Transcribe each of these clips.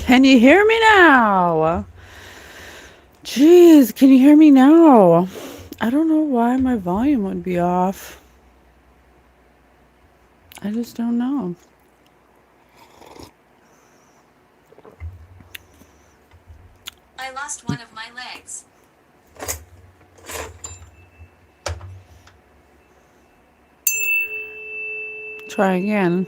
Can you hear me now? Jeez, can you hear me now? I don't know why my volume would be off. I just don't know. I lost one of my legs. Try again.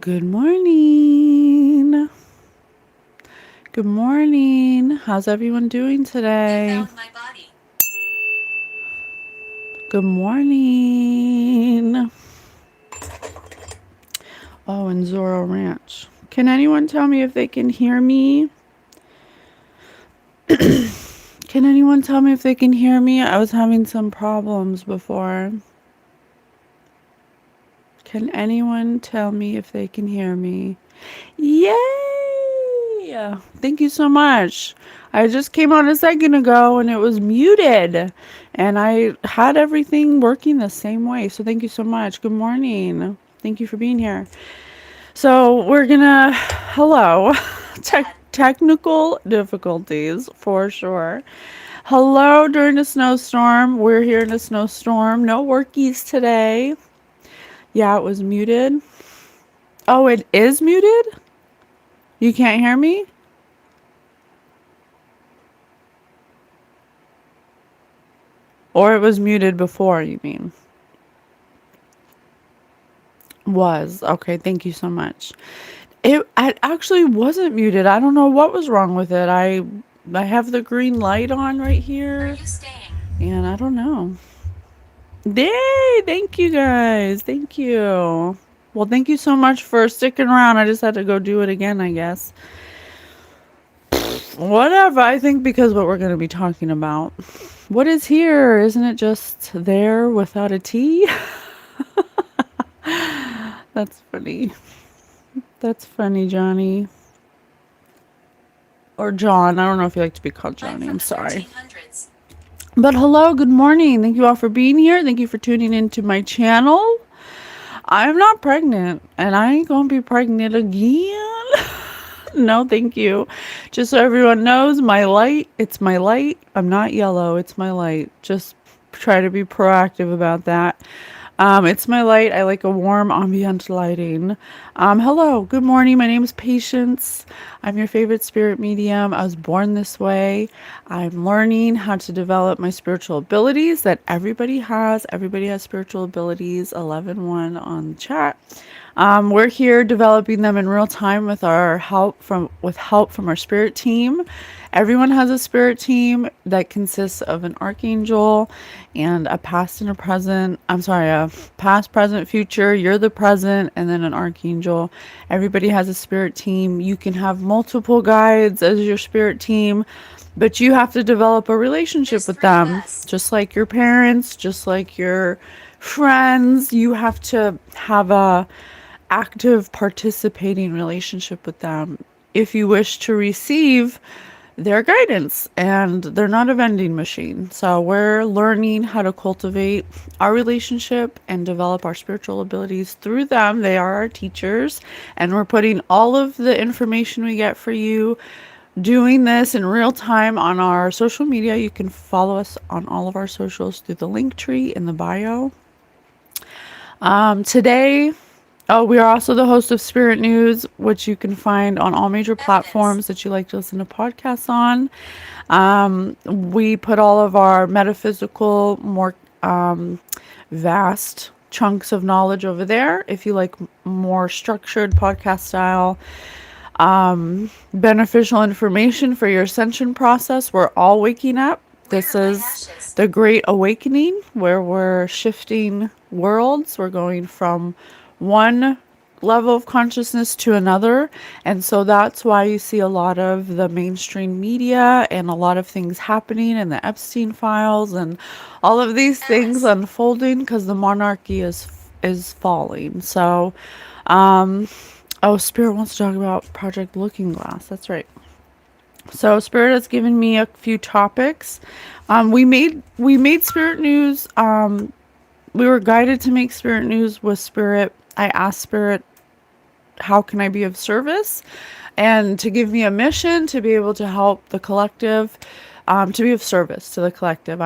Good morning. Good morning. How's everyone doing I today? found my body. Good morning. Oh, in Zorro Ranch. Can anyone tell me if they can hear me? Can anyone tell me if they can hear me? I was having some problems before. Can anyone tell me if they can hear me? Yay! Thank you so much. I just came on a second ago and it was muted. And I had everything working the same way. So thank you so much. Good morning. Thank you for being here. So we're gonna, hello, technical difficulties for sure. Hello during a snowstorm. We're here in a snowstorm. No workies today. Yeah, it was muted. Oh, it is muted? You can't hear me? Or it was muted before, you mean? Was. Okay, thank you so much. It actually wasn't muted. I don't know what was wrong with it. I have the green light on right Are here, you staying? and I don't know. Yay! Thank you guys. Thank you. Well, thank you so much for sticking around. I just had to go do it again, I guess. Whatever. I think because what we're going to be talking about. What is here? Isn't it just there without a T? That's funny. That's funny, Johnny. Or John. I don't know if you like to be called I'm Johnny. from I'm the sorry. 1300s. But hello, good morning. Thank you all for being here. Thank you for tuning into my channel. I'm not pregnant, and I ain't gonna be pregnant again. No, thank you. Just so everyone knows, my light, it's my light. I'm not yellow, it's my light. Just try to be proactive about that. It's my light. I like a warm ambient lighting. Hello, good morning. My name is Patience. I'm your favorite spirit medium. I was born this way. I'm learning how to develop my spiritual abilities that everybody has. Everybody has spiritual abilities. 11-1 on the chat. We're here developing them in real time with our help from our spirit team. Everyone has a spirit team that consists of an archangel and a past and a present. I'm sorry, a past, present, future. You're the present, and then an archangel. Everybody has a spirit team. You can have multiple guides as your spirit team, but you have to develop a relationship There's with 3 of them, us. just like your parents, just like your friends. You have to have a active participating relationship with them if you wish to receive their guidance, and they're not a vending machine. So we're learning how to cultivate our relationship and develop our spiritual abilities through them. They are our teachers, and we're putting all of the information we get for you doing this in real time on our social media. You can follow us on all of our socials through the link tree in the bio. Today, oh, we are also the host of Spirit News, which you can find on all major Evidence. platforms that you like to listen to podcasts on. We put all of our metaphysical, more vast chunks of knowledge over there. If you like more structured podcast style, beneficial information for your ascension process, we're all waking up. Where This are my is ashes? the Great Awakening, where we're shifting worlds. We're going from one level of consciousness to another. And so that's why you see a lot of the mainstream media and a lot of things happening in the Epstein files and all of these things Alice. unfolding because the monarchy is falling. So, um, oh, Spirit wants to talk about Project Looking Glass. That's right. So Spirit has given me a few topics. We made Spirit News. We were guided to make Spirit News with Spirit. I asked Spirit, how can I be of service? And to give me a mission to be able to help the collective, to be of service to the collective.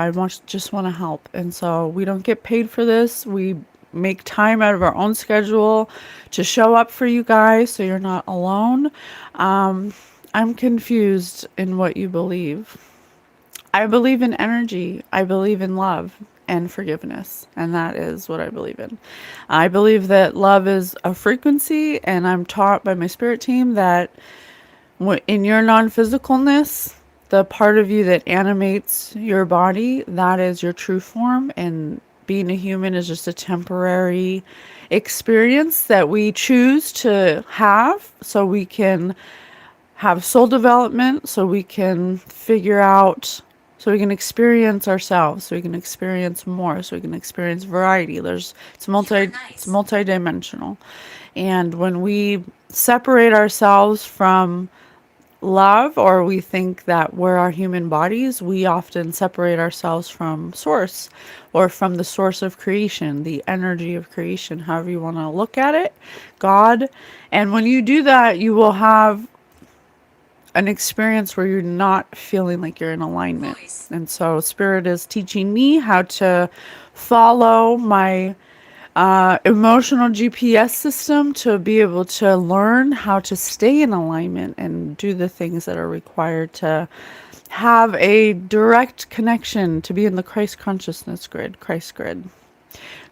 Just want to help. And so we don't get paid for this. We make time out of our own schedule to show up for you guys so you're not alone. I'm confused in what you believe. I believe in energy. I believe in love and forgiveness. And that is what I believe in. I believe that love is a frequency, and I'm taught by my spirit team that in your non physicalness, the part of you that animates your body, that is your true form. And being a human is just a temporary experience that we choose to have so we can have soul development, so we can figure out, so we can experience ourselves, so we can experience more, so we can experience variety. It's You're it's nice. multidimensional. And when we separate ourselves from love, or we think that we're our human bodies, we often separate ourselves from source, or from the source of creation, the energy of creation, however you want to look at it, God. And when you do that, you will have an experience where you're not feeling like you're in alignment. Voice. And so Spirit is teaching me how to follow my emotional GPS system to be able to learn how to stay in alignment and do the things that are required to have a direct connection, to be in the Christ consciousness grid, Christ grid.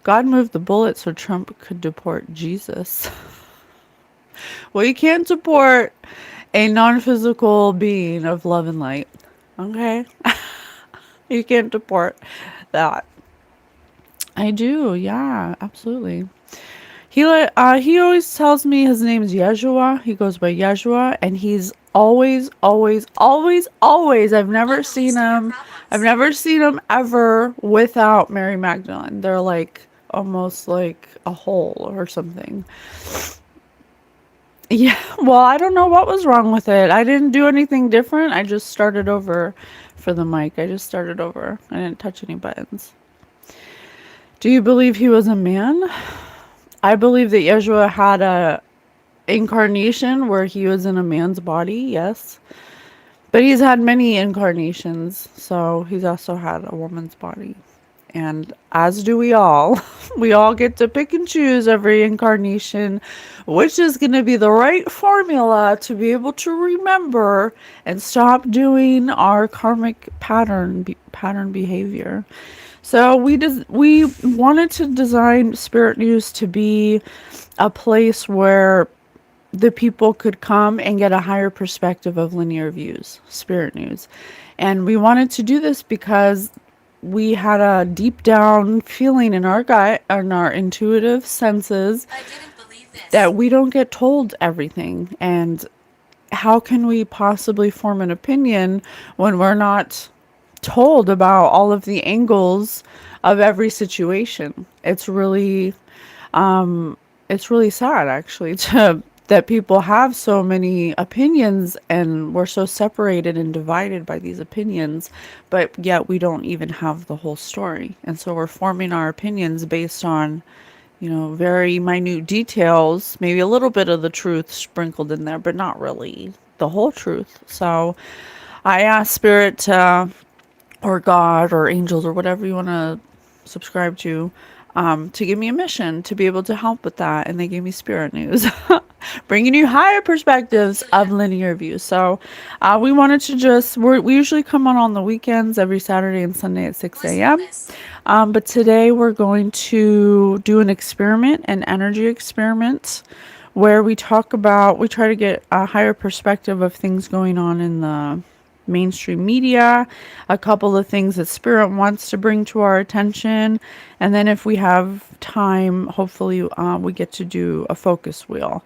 God moved the bullet so Trump could deport Jesus. Well, you can't deport a non-physical being of love and light. Okay? You can't deport that. I do. Yeah, absolutely. He always tells me his name's Yeshua. He goes by Yeshua, and he's always, always, always, always. I've Love never the seen least of your him. I've problems. never seen him ever without Mary Magdalene. They're like almost like a hole or something. Yeah, well, I don't know what was wrong with it. I didn't do anything different. I just started over for the mic. I just started over. I didn't touch any buttons. Do you believe he was a man? I believe that Yeshua had a incarnation where he was in a man's body, yes. But he's had many incarnations, so he's also had a woman's body. And as do we all. We all get to pick and choose every incarnation, which is going to be the right formula to be able to remember and stop doing our karmic pattern behavior. So we wanted to design Spirit News to be a place where the people could come and get a higher perspective of linear views, Spirit News. And we wanted to do this because we had a deep down feeling in our gut and our intuitive senses I didn't believe that this. we don't get told everything. And how can we possibly form an opinion when we're not told about all of the angles of every situation? It's really sad actually to that people have so many opinions and we're so separated and divided by these opinions, but yet we don't even have the whole story. And so we're forming our opinions based on, very minute details, maybe a little bit of the truth sprinkled in there, but not really the whole truth. So I asked Spirit or God or angels or whatever you want to subscribe to give me a mission to be able to help with that. And they gave me Spirit News, bringing you higher I perspectives feel of ya. linear views. So we wanted to we usually come on the weekends, every Saturday and Sunday at 6 a.m. Blissfulness. But today we're going to do an experiment, an energy experiment, where we try to get a higher perspective of things going on in the mainstream media, a couple of things that Spirit wants to bring to our attention, and then if we have time, hopefully we get to do a focus wheel.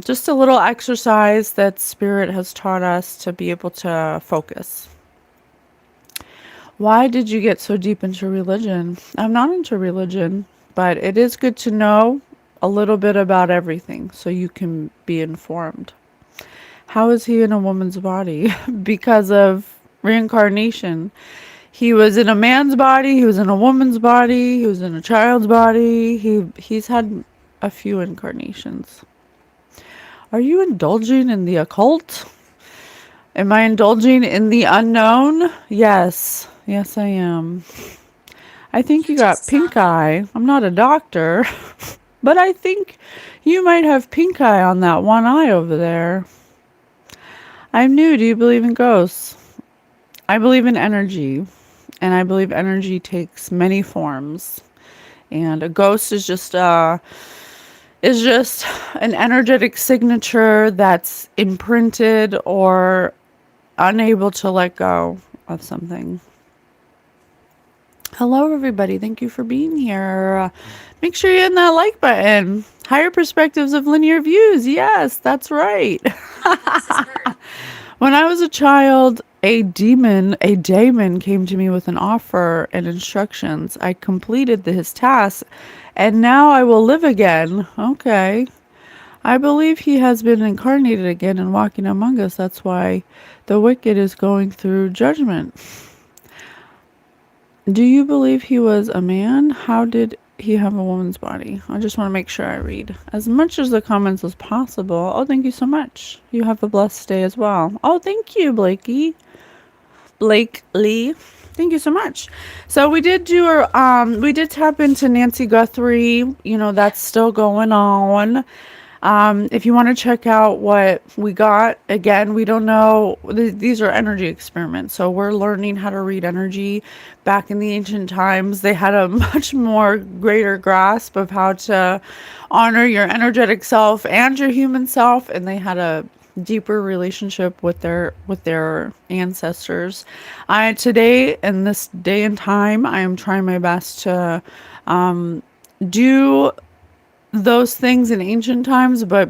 Just a little exercise that Spirit has taught us to be able to focus. Why did you get so deep into religion? I'm not into religion, but it is good to know a little bit about everything so you can be informed. How is he in a woman's body? Because of reincarnation. He was in a man's body, he was in a woman's body, he was in a child's body. He's had a few incarnations. Are you indulging in the occult? Am I indulging in the unknown? Yes. Yes, I am. I think you You got just saw pink me. eye. I'm not a doctor, but I think you might have pink eye on that one eye over there. I'm new. Do you believe in ghosts? I believe in energy, and I believe energy takes many forms. And a ghost is just an energetic signature that's imprinted or unable to let go of something. Hello, everybody. Thank you for being here. Make sure you hit that like button. Higher perspectives of linear views. Yes, that's right. My voice is heard. When I was a child, a daemon came to me with an offer and instructions. I completed his task, and now I will live again. Okay. I believe he has been incarnated again and walking among us. That's why the wicked is going through judgment. Do you believe he was a man? How did he have a woman's body? I just want to make sure I read as much as the comments as possible. Oh, thank you so much. You have a blessed day as well. Oh, thank you, Blakey. Blake Lee. Thank you so much. So we did tap into Nancy Guthrie. You know, that's still going on. If you want to check out what we got, again, we don't know. These are energy experiments. So we're learning how to read energy. Back in the ancient times, they had a much more greater grasp of how to honor your energetic self and your human self. And they had a deeper relationship with their ancestors. I today in this day and time, I am trying my best to do those things in ancient times, but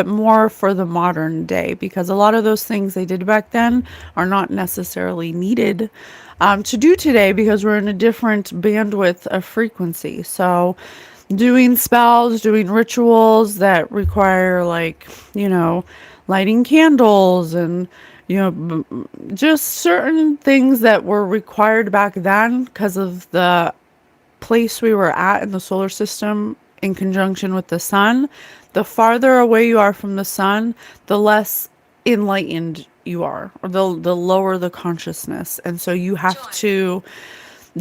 more for the modern day, because a lot of those things they did back then are not necessarily needed to do today, because we're in a different bandwidth of frequency. So doing spells, doing rituals that require, like, lighting candles and just certain things that were required back then because of the place we were at in the solar system in conjunction with the sun. The farther away you are from the sun, the less enlightened you are, or the lower the consciousness. And so you have Joy. to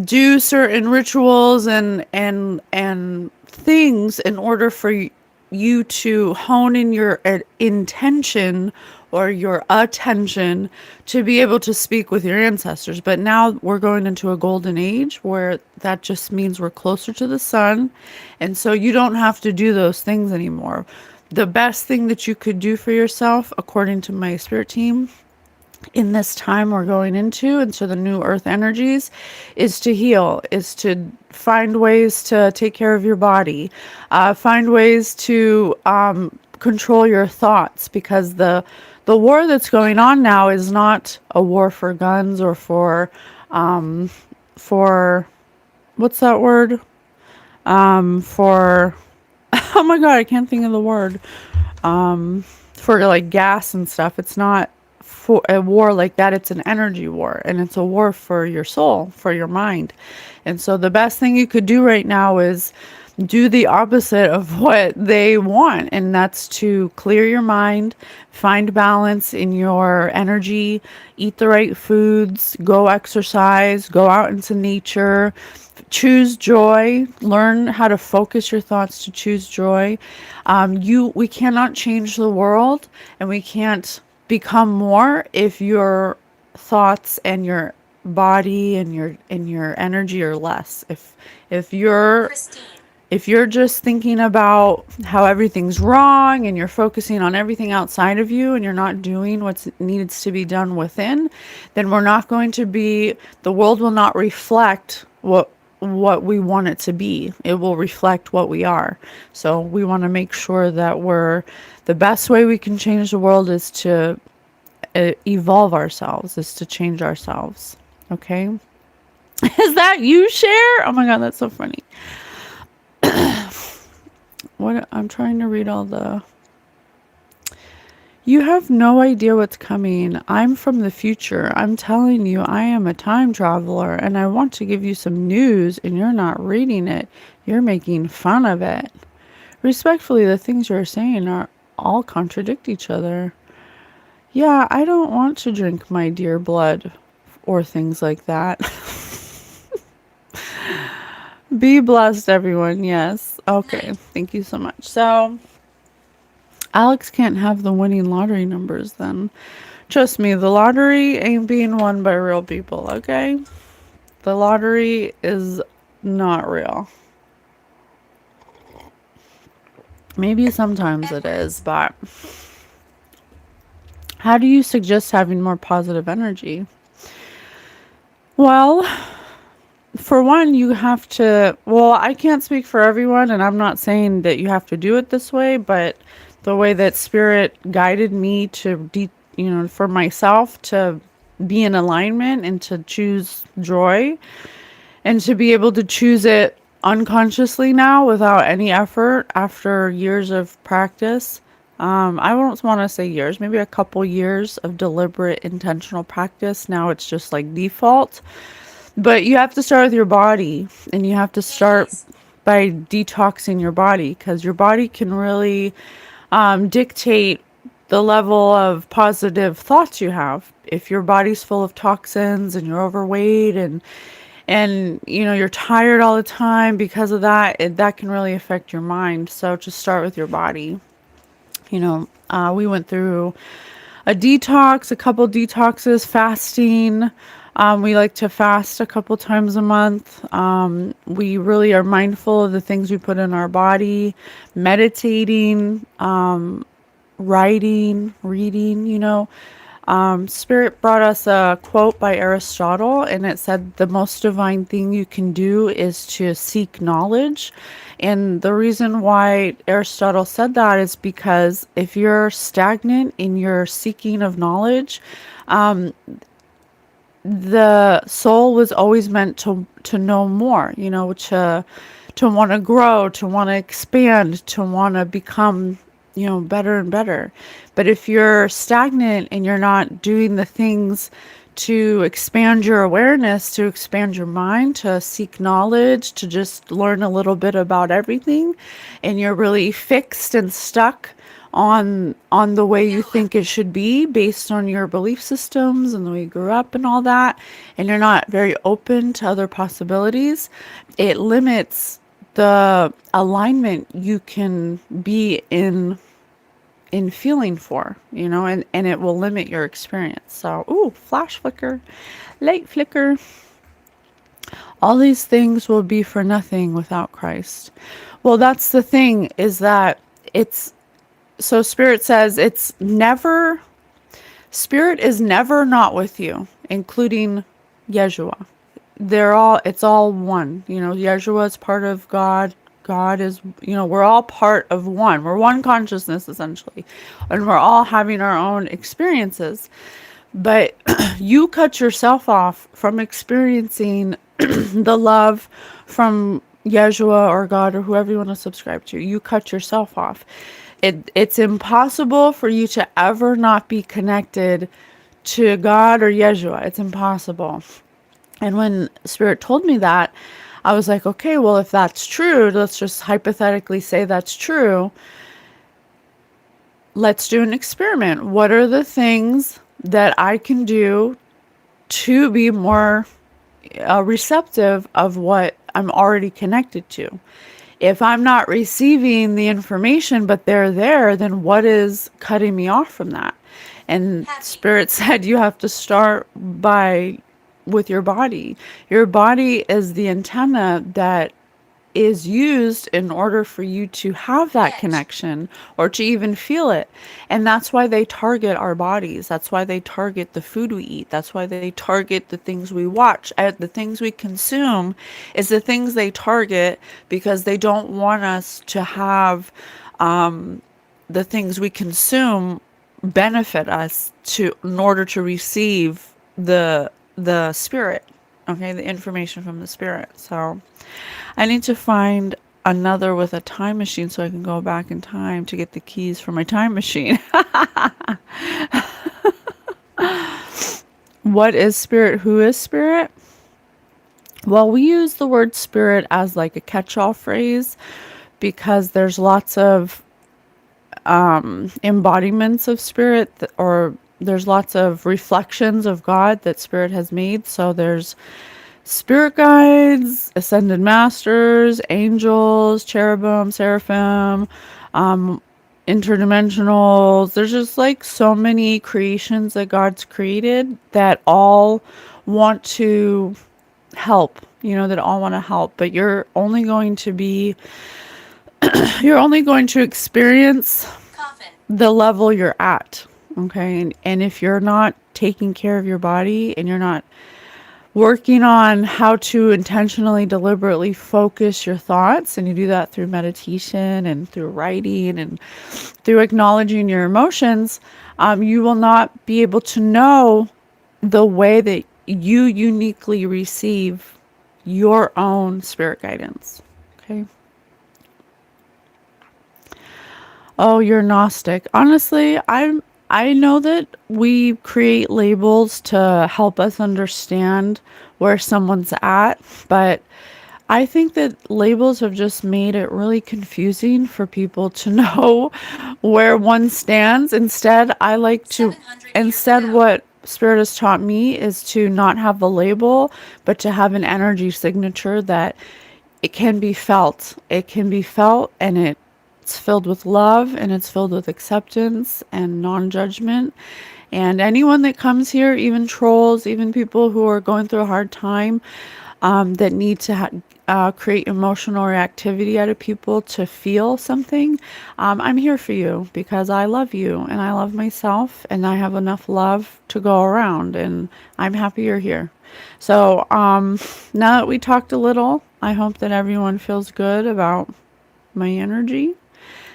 do certain rituals and things in order for you to hone in your intention or your attention to be able to speak with your ancestors. But now we're going into a golden age where that just means we're closer to the sun, and so you don't have to do those things anymore. The best thing that you could do for yourself, according to my spirit team, in this time we're going into, and so the new earth energies, is to heal, is to find ways to take care of your body, find ways to control your thoughts, because the war that's going on now is not a war for guns or for what's that word, for oh my god, I can't think of the word, for like gas and stuff. It's not for a war like that. It's an energy war, and it's a war for your soul, for your mind. And so the best thing you could do right now is do the opposite of what they want, and that's to clear your mind, find balance in your energy, eat the right foods, go exercise, go out into nature, choose joy, learn how to focus your thoughts to choose joy. We cannot change the world, and we can't become more if your thoughts and your body and your energy are less. If you're Christine. If you're just thinking about how everything's wrong and you're focusing on everything outside of you and you're not doing what needs to be done within, then we're not going to be, the world will not reflect what we want it to be. It will reflect what we are. So we want to make sure that we're, the best way we can change the world is to evolve ourselves, is to change ourselves. Okay? Is that you, Cher? Oh my God, that's so funny. What, I'm trying to read all the. You have no idea what's coming. I'm from the future. I'm telling you, I am a time traveler and I want to give you some news and you're not reading it. You're making fun of it. Respectfully, the things you're saying are all contradict each other. Yeah, I don't want to drink my dear blood or things like that. Be blessed, everyone. Yes. Okay. Night. Thank you so much. So, Alex can't have the winning lottery numbers then. Trust me, the lottery ain't being won by real people, okay? The lottery is not real. Maybe sometimes it is, Edwards. but how do you suggest having more positive energy? Well, for one, you have to, well, I can't speak for everyone, and I'm not saying that you have to do it this way, but the way that Spirit guided me to, for myself to be in alignment and to choose joy and to be able to choose it unconsciously now without any effort after years of practice. I won't want to say years, maybe a couple years of deliberate, intentional practice. Now it's just like default. But you have to start with your body, and you have to start Days. by detoxing your body, because your body can really dictate the level of positive thoughts you have. If your body's full of toxins and you're overweight and you're tired all the time because of that, that can really affect your mind. So just start with your body. We went through a detox, a couple detoxes, fasting. We like to fast a couple times a month. We really are mindful of the things we put in our body, meditating, writing, reading. Spirit brought us a quote by Aristotle, and it said, the most divine thing you can do is to seek knowledge. And the reason why Aristotle said that is because if you're stagnant in your seeking of knowledge, the soul was always meant to know more, to want to grow, to want to expand, to want to become, better and better. But if you're stagnant and you're not doing the things to expand your awareness, to expand your mind, to seek knowledge, to just learn a little bit about everything, and you're really fixed and stuck on the way you Noah. think it should be based on your belief systems and the way you grew up and all that, and you're not very open to other possibilities, it limits the alignment you can be in feeling for, and it will limit your experience. So, ooh, flash flicker, light flicker. All these things will be for nothing without Christ. Well, that's the thing, is that it's, so Spirit says Spirit is never not with you, including Yeshua. It's all one. Yeshua is part of God. God is, we're all part of one. We're one consciousness, essentially. And we're all having our own experiences. But you cut yourself off from experiencing the love from Yeshua or God or whoever you want to subscribe to. You cut yourself off. It's impossible for you to ever not be connected to God or Yeshua. It's impossible. And when Spirit told me that, I was like, okay, well, if that's true, let's just hypothetically say that's true. Let's do an experiment. What are the things that I can do to be more receptive of what I'm already connected to? If I'm not receiving the information, but they're there, then what is cutting me off from that? And Happy. Spirit said you have to start with your body. Your body is the antenna that is used in order for you to have that Edge. connection or to even feel it. And that's why they target our bodies. That's why they target the food we eat. That's why they target the things we watch. The things we consume is the things they target because they don't want us to have the things we consume benefit us to in order to receive the spirit, okay, the information from the spirit. So I need to find another with a time machine so I can go back in time to get the keys for my time machine. What is spirit? Who is spirit? Well, we use the word spirit as like a catch-all phrase because there's lots of embodiments of spirit, or there's lots of reflections of God that spirit has made. So there's spirit guides, ascended masters, angels, cherubim, seraphim, interdimensionals. There's just like so many creations that God's created that all want to help, that all want to help, but you're only going to experience Coffin. the level you're at. Okay. And if you're not taking care of your body and you're not working on how to intentionally, deliberately focus your thoughts, and you do that through meditation and through writing and through acknowledging your emotions, you will not be able to know the way that you uniquely receive your own spirit guidance. Okay. Oh, you're Gnostic. Honestly, I know that we create labels to help us understand where someone's at, but I think that labels have just made it really confusing for people to know where one stands. Years Instead, ago. what Spirit has taught me is to not have a label, but to have an energy signature that it can be felt. It can be felt, and it's filled with love, and it's filled with acceptance and non-judgment. And anyone that comes here, even trolls, even people who are going through a hard time, that need to create emotional reactivity out of people to feel something, I'm here for you because I love you and I love myself and I have enough love to go around, and I'm happy you're here. So now that we talked a little, I hope that everyone feels good about my energy.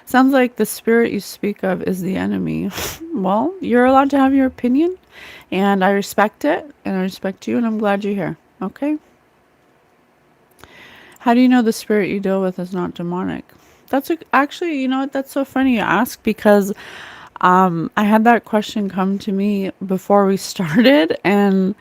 Sounds like the spirit you speak of is the enemy. Well, you're allowed to have your opinion, and I respect it, and I respect you, and I'm glad you're here. Okay? How do you know the spirit you deal with is not demonic? Actually, you know what? That's so funny you ask because I had that question come to me before we started, and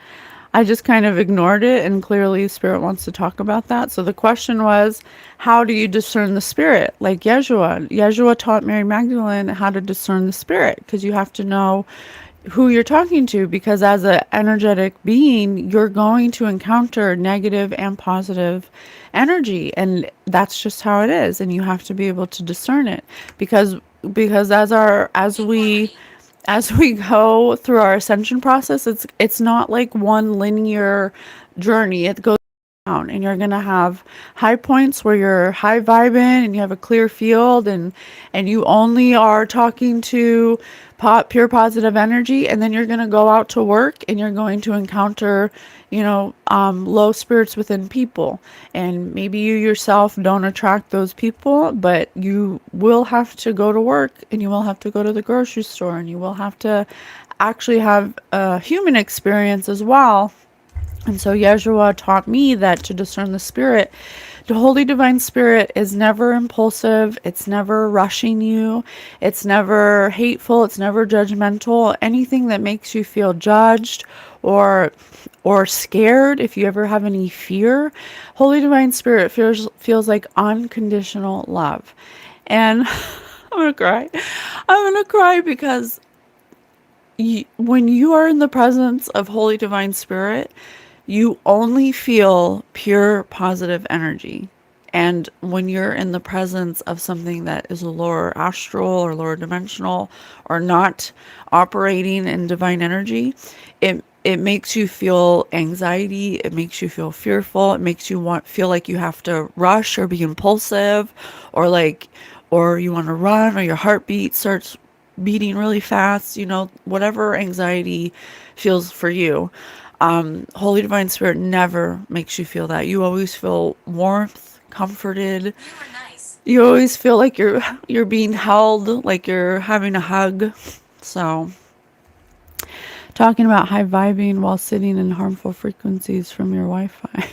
I just kind of ignored it, and clearly Spirit wants to talk about that. So the question was, how do you discern the Spirit? Like Yeshua. Yeshua taught Mary Magdalene how to discern the Spirit because you have to know who you're talking to, because as an energetic being, you're going to encounter negative and positive energy, and that's just how it is, and you have to be able to discern it because Equality. as we go through our ascension process, it's not like one linear journey. It goes down, and you're going to have high points where you're high vibing and you have a clear field, and you only are talking to pure positive energy, and then you're going to go out to work and you're going to encounter low spirits within people, and maybe you yourself don't attract those people, but you will have to go to work, and you will have to go to the grocery store, and you will have to actually have a human experience as well. And so Yeshua taught me that to discern the spirit, the Holy Divine Spirit is never impulsive. It's never rushing you. It's never hateful. It's never judgmental. Anything that makes you feel judged or scared, if you ever have any fear, Holy Divine Spirit feels like unconditional love. And I'm gonna cry. I'm gonna cry because when you are in the presence of Holy Divine Spirit, you only feel pure positive energy. And when you're in the presence of something that is a lower astral or lower dimensional or not operating in divine energy, it it makes you feel anxiety, it makes you feel fearful, it makes you feel like you have to rush or be impulsive, or like, or you want to run, or your heartbeat starts beating really fast, whatever anxiety feels for you. Holy Divine Spirit never makes you feel that. You always feel warmth, comforted. You were nice. You always feel like you're being held, like you're having a hug. So, talking about high vibing while sitting in harmful frequencies from your Wi-Fi.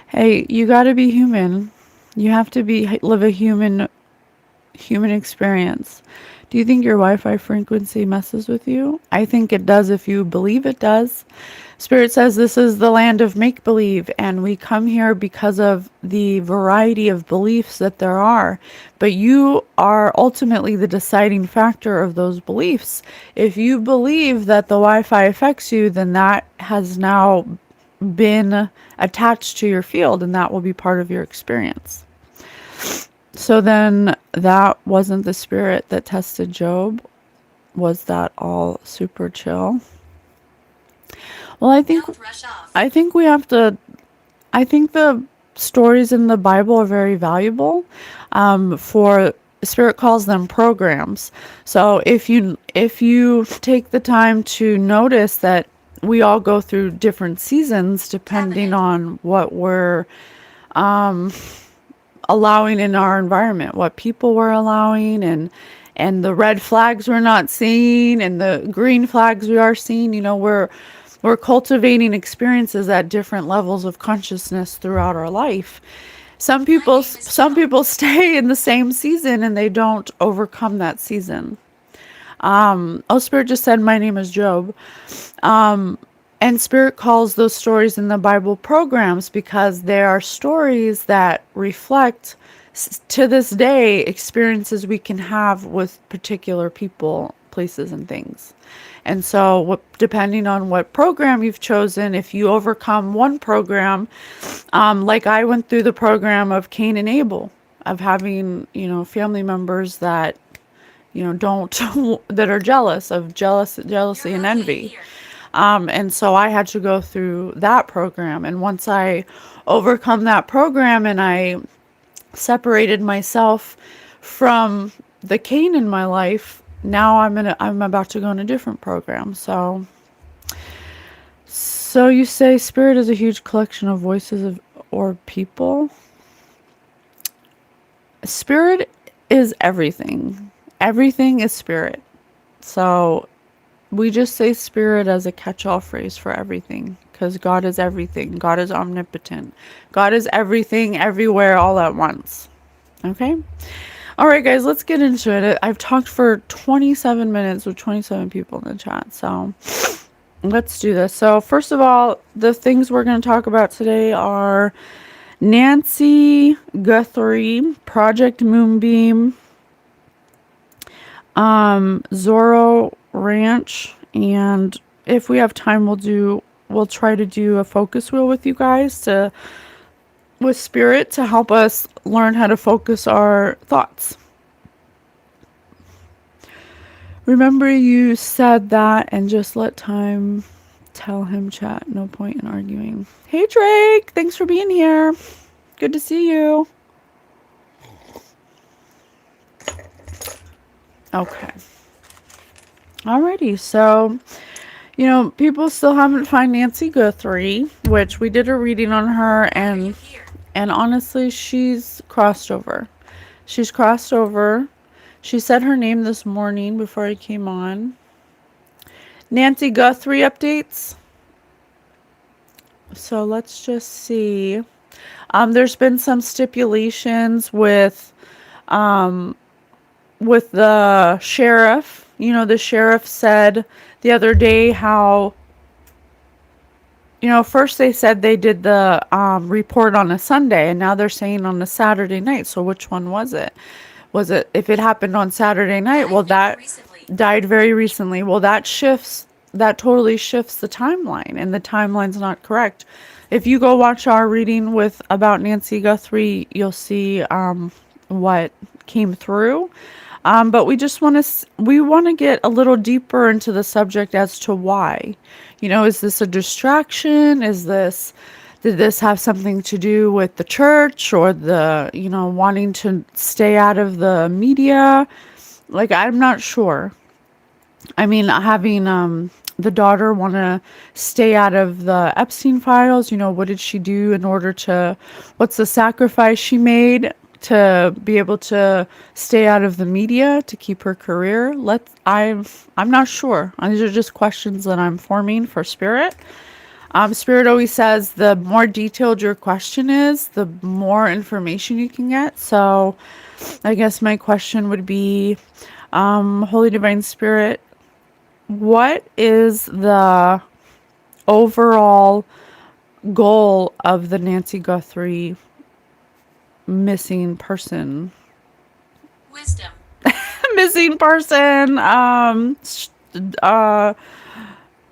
Hey, you got to be human. You have to live a human experience. Do you think your Wi-Fi frequency messes with you? I think it does if you believe it does. Spirit says this is the land of make-believe, and we come here because of the variety of beliefs that there are. But you are ultimately the deciding factor of those beliefs. If you believe that the Wi-Fi affects you, then that has now been attached to your field, and that will be part of your experience. So then that wasn't the spirit that tested Job. Was that all super chill? Well, Don't rush off. I think we have to, I think the stories in the Bible are very valuable. For Spirit calls them programs. So if you take the time to notice that we all go through different seasons depending Cabinet. on what we're allowing in our environment, what people were allowing, and the red flags we're not seeing and the green flags we are seeing. We're cultivating experiences at different levels of consciousness throughout our life. Some people stay in the same season and they don't overcome that season. Spirit just said my name is Job. And Spirit calls those stories in the Bible programs because they are stories that reflect, to this day, experiences we can have with particular people, places, and things. And so, depending on what program you've chosen, if you overcome one program, like I went through the program of Cain and Abel, of having, family members that, don't, that are jealousy and envy. Here. And so I had to go through that program. And once I overcome that program and I separated myself from the Cain in my life, now I'm about to go in a different program. So you say spirit is a huge collection of voices or people. Spirit is everything. Everything is spirit. So we just say spirit as a catch-all phrase for everything because God is everything. God is omnipotent. God is everything, everywhere, all at once. Okay? All right, guys, let's get into it. I've talked for 27 minutes with 27 people in the chat. So let's do this. So first of all, the things we're going to talk about today are Nancy Guthrie, Project Moonbeam, Zorro Ranch, and if we have time, we'll try to do a focus wheel with you guys with spirit to help us learn how to focus our thoughts. Remember, you said that, and just let time tell him, chat. No point in arguing. Hey Drake, thanks for being here. Good to see you. Okay. Alrighty, so people still haven't found Nancy Guthrie, which we did a reading on her, and honestly, she's crossed over. She's crossed over. She said her name this morning before I came on. Nancy Guthrie updates. So let's just see. There's been some stipulations with the sheriff. The sheriff said the other day how, first they said they did the report on a Sunday, and now they're saying on a Saturday night. So which one was it? If it happened on Saturday night, well, that died very recently. Well, that totally shifts the timeline, and the timeline's not correct. If you go watch our reading about Nancy Guthrie, you'll see what came through. But we just want to we want to get a little deeper into the subject as to why. You know, is this a distraction? Is this did this have something to do with the church or the, you know, wanting to stay out of the media? Like, I'm not sure. I mean, having the daughter want to stay out of the Epstein files, you know, what did she do in order to, what's the sacrifice she made to be able to stay out of the media to keep her career? I'm not sure. These are just questions that I'm forming for Spirit. Spirit always says the more detailed your question is, the more information you can get. So I guess my question would be, Holy Divine Spirit, what is the overall goal of the Nancy Guthrie missing person? Wisdom. Missing person, uh,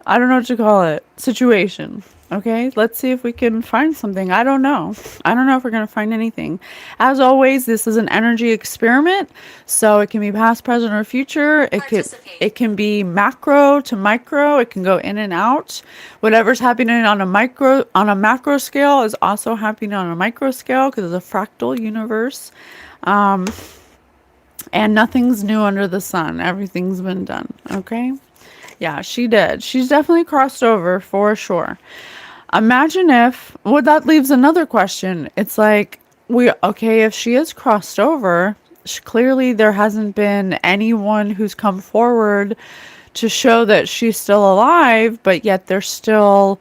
I don't know what to call it. Situation. Okay, let's see if we can find something. I don't know. I don't know if we're going to find anything. As always, this is an energy experiment, so it can be past, present, or future. It can be macro to micro. It can go in and out. Whatever's happening on a macro scale is also happening on a micro scale because it's a fractal universe. And nothing's new under the sun. Everything's been done. Okay? Yeah, she did. She's definitely crossed over for sure. Imagine if, well, that leaves another question. It's like, okay, if she is crossed over, clearly there hasn't been anyone who's come forward to show that she's still alive, but yet they're still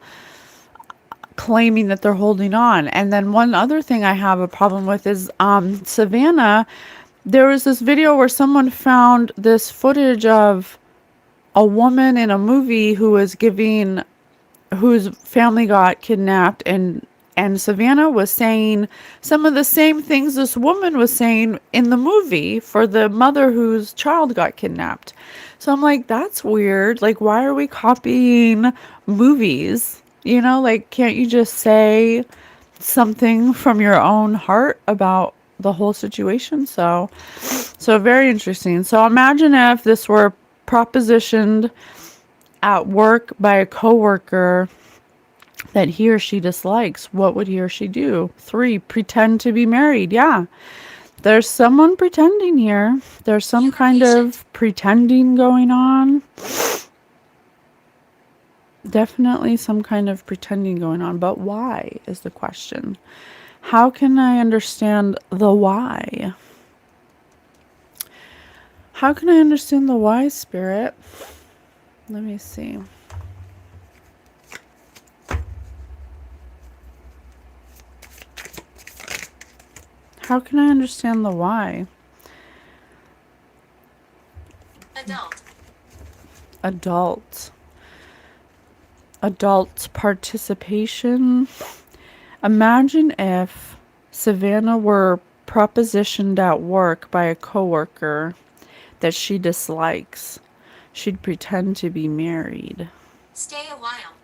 claiming that they're holding on. And then one other thing I have a problem with is Savannah. There was this video where someone found this footage of a woman in a movie whose family got kidnapped, and Savannah was saying some of the same things this woman was saying in the movie for the mother whose child got kidnapped. So I'm like, that's weird. Like, why are we copying movies? You know, like, can't you just say something from your own heart about the whole situation? So very interesting. So imagine if this were propositioned at work by a coworker that he or she dislikes. What would he or she do? 3, pretend to be married. Yeah. There's someone pretending here. There's some kind of pretending going on. Definitely some kind of pretending going on. But why is the question? How can I understand the why? How can I understand the why, Spirit? Let me see. How can I understand the why? Adult participation. Imagine if Savannah were propositioned at work by a coworker that she dislikes. She'd pretend to be married. Stay a while.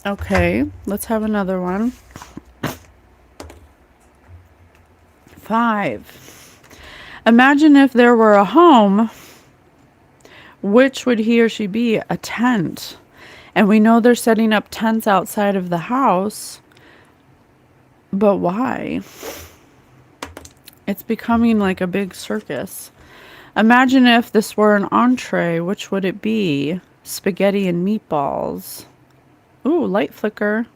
Okay, let's have another one. 5. Imagine if there were a home, which would he or she be? A tent. And we know they're setting up tents outside of the house. But why? It's becoming like a big circus. Imagine if this were an entree, which would it be? Spaghetti and meatballs. Ooh, light flicker.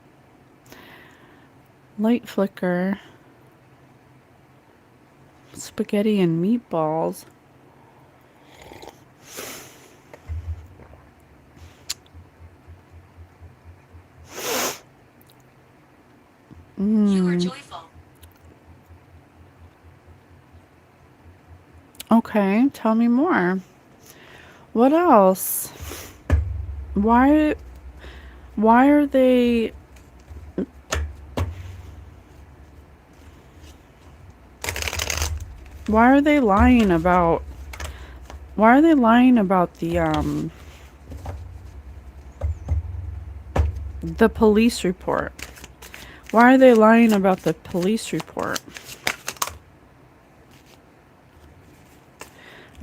Light flicker. Spaghetti and meatballs. You are joyful. Okay, tell me more. What else? Why are they lying about the police report? Why are they lying about the police report?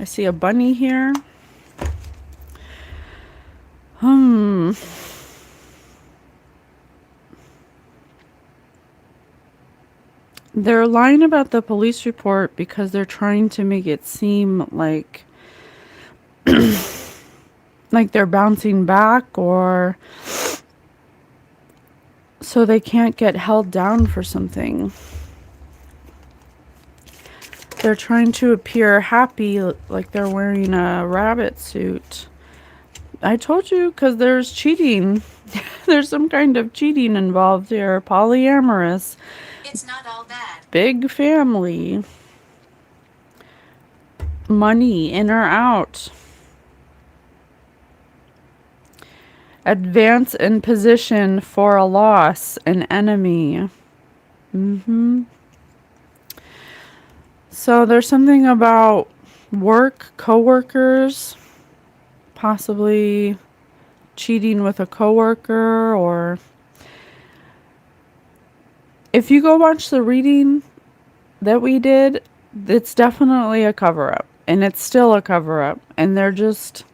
I see a bunny here. Hmm. They're lying about the police report because they're trying to make it seem like they're bouncing back, or so they can't get held down for something. They're trying to appear happy, like they're wearing a rabbit suit. I told you, because there's cheating. There's some kind of cheating involved here. Polyamorous. It's not all bad. Big family. Money in or out. Advance in position for a loss, an enemy. So there's something about work, coworkers, possibly cheating with a coworker, or if you go watch the reading that we did, it's definitely a cover up, and it's still a cover up, and they're just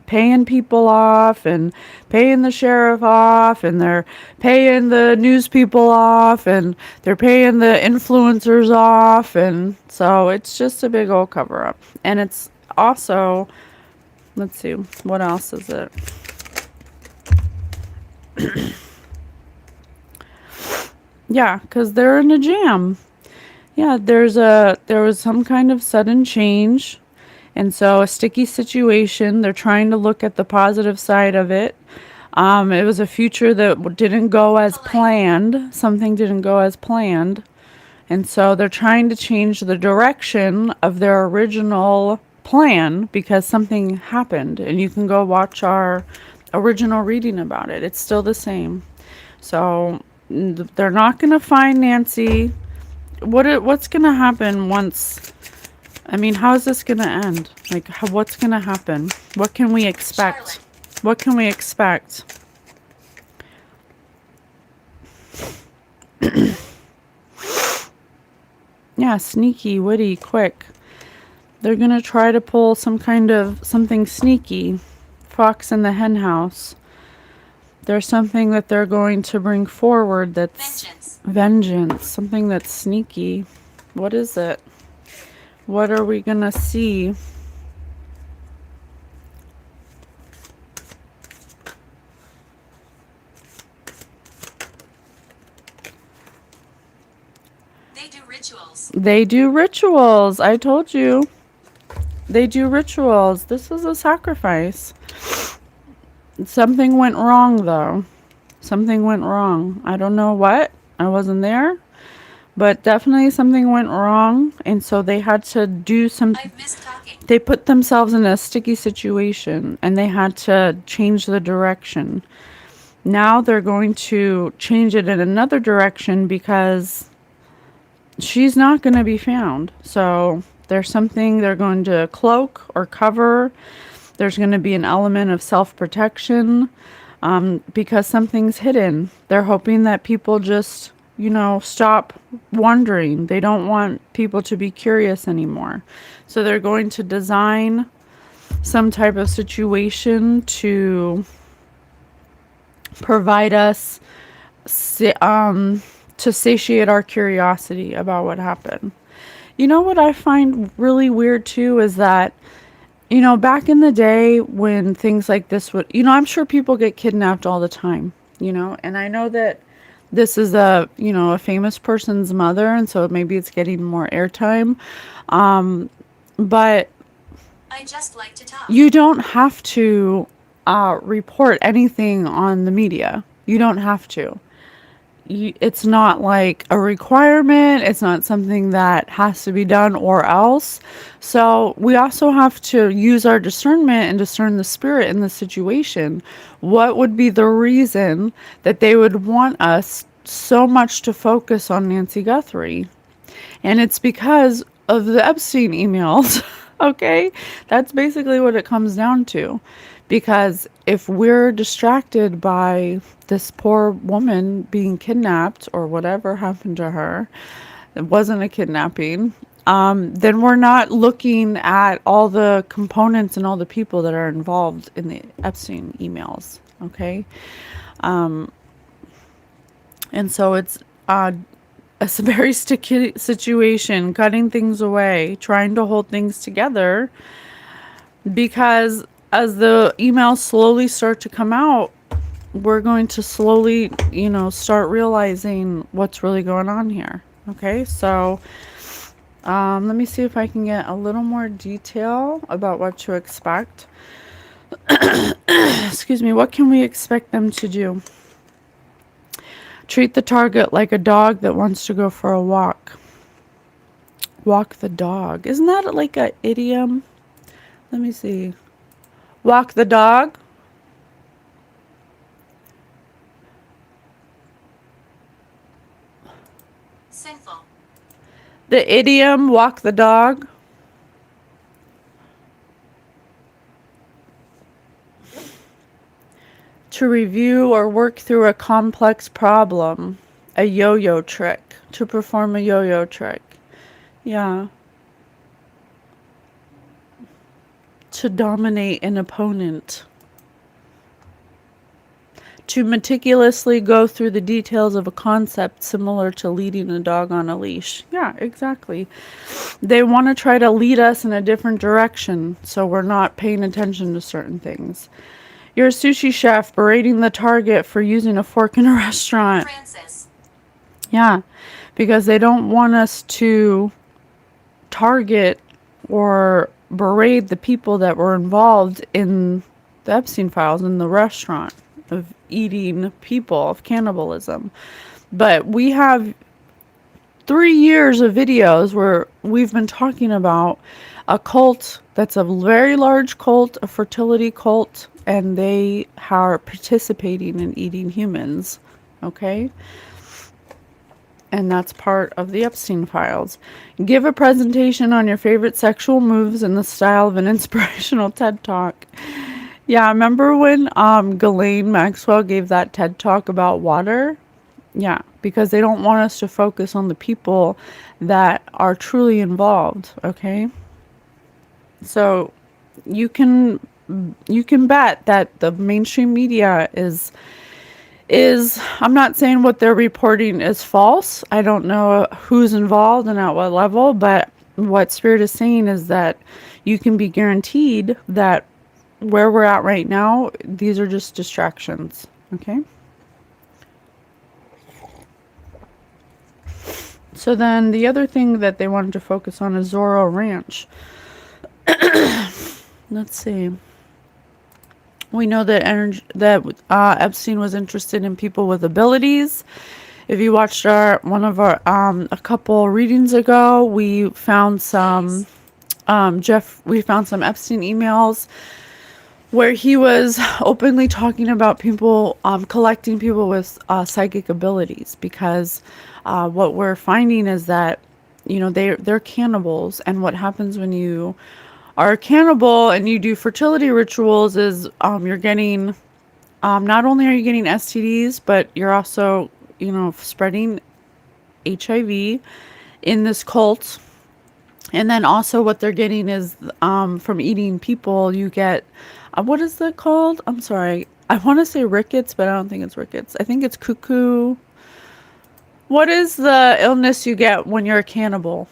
paying people off and paying the sheriff off, and they're paying the news people off, and they're paying the influencers off, and so it's just a big old cover up. And it's also, let's see, what else is it? Yeah, because they're in a jam. Yeah, there was some kind of sudden change, and so a sticky situation. They're trying to look at the positive side of it. It was a future that didn't go as planned. Something didn't go as planned, and so they're trying to change the direction of their original plan because something happened. And you can go watch our original reading about it. It's still the same. So they're not going to find Nancy. What's going to happen once? I mean, how is this going to end? Like, what's going to happen? What can we expect? Charlotte. What can we expect? Yeah, sneaky, witty, quick. They're going to try to pull some kind of something sneaky. Fox in the hen house. There's something that they're going to bring forward that's vengeance. Something that's sneaky. What is it? What are we going to see? They do rituals. They do rituals. I told you. They do rituals. This is a sacrifice. Something went wrong, though. Something went wrong. I don't know what. I wasn't there. But definitely something went wrong. And so they had to do some... I've missed talking. They put themselves in a sticky situation. And they had to change the direction. Now they're going to change it in another direction because she's not going to be found. So there's something they're going to cloak or cover. There's going to be an element of self-protection because something's hidden. They're hoping that people just, stop wondering. They don't want people to be curious anymore. So they're going to design some type of situation to provide us to satiate our curiosity about what happened. You know what I find really weird too is that, back in the day when things like this would, I'm sure people get kidnapped all the time, and I know that this is a famous person's mother, and so maybe it's getting more airtime. But I just like to talk. you don't have to report anything on the media. You don't have to. It's not like a requirement. It's not something that has to be done or else. So we also have to use our discernment and discern the spirit in the situation. What would be the reason that they would want us so much to focus on Nancy Guthrie? And it's because of the Epstein emails. Okay? That's basically what it comes down to. Because if we're distracted by this poor woman being kidnapped or whatever happened to her, it wasn't a kidnapping, then we're not looking at all the components and all the people that are involved in the Epstein emails. Okay. And so it's a very sticky situation, cutting things away, trying to hold things together, because as the emails slowly start to come out, we're going to slowly, start realizing what's really going on here. Okay, so let me see if I can get a little more detail about what to expect. Excuse me, what can we expect them to do? Treat the target like a dog that wants to go for a walk. Walk the dog. Isn't that like an idiom? Let me see. Walk the dog. Sinful. The idiom walk the dog. To review or work through a complex problem. A yo-yo trick. To perform a yo-yo trick. Yeah. To dominate an opponent. To meticulously go through the details of a concept similar to leading a dog on a leash. Yeah, exactly. They want to try to lead us in a different direction, so we're not paying attention to certain things. You're a sushi chef berating the target for using a fork in a restaurant. Francis. Yeah, because they don't want us to target or berate the people that were involved in the Epstein files in the restaurant of eating people, of cannibalism. But we have 3 years of videos where we've been talking about a cult that's a very large cult, a fertility cult, and they are participating in eating humans. Okay? And that's part of the Epstein files. Give a presentation on your favorite sexual moves in the style of an inspirational TED Talk. Yeah, remember when Ghislaine Maxwell gave that TED Talk about water? Yeah, because they don't want us to focus on the people that are truly involved, okay? So you can bet that the mainstream media is I'm not saying what they're reporting is false. I don't know who's involved and at what level, but what Spirit is saying is that you can be guaranteed that where we're at right now, these are just distractions, okay? So then the other thing that they wanted to focus on is Zorro Ranch. Let's see. We know that Epstein was interested in people with abilities. If you watched a couple readings ago, we found some we found some Epstein emails where he was openly talking about people, collecting people with psychic abilities, because what we're finding is that, they're cannibals, and what happens when you are a cannibal and you do fertility rituals is you're getting, not only are you getting STDs, but you're also, spreading HIV in this cult. And then also what they're getting is from eating people, you get, what is that called? I'm sorry. I want to say rickets, but I don't think it's rickets. I think it's cuckoo. What is the illness you get when you're a cannibal?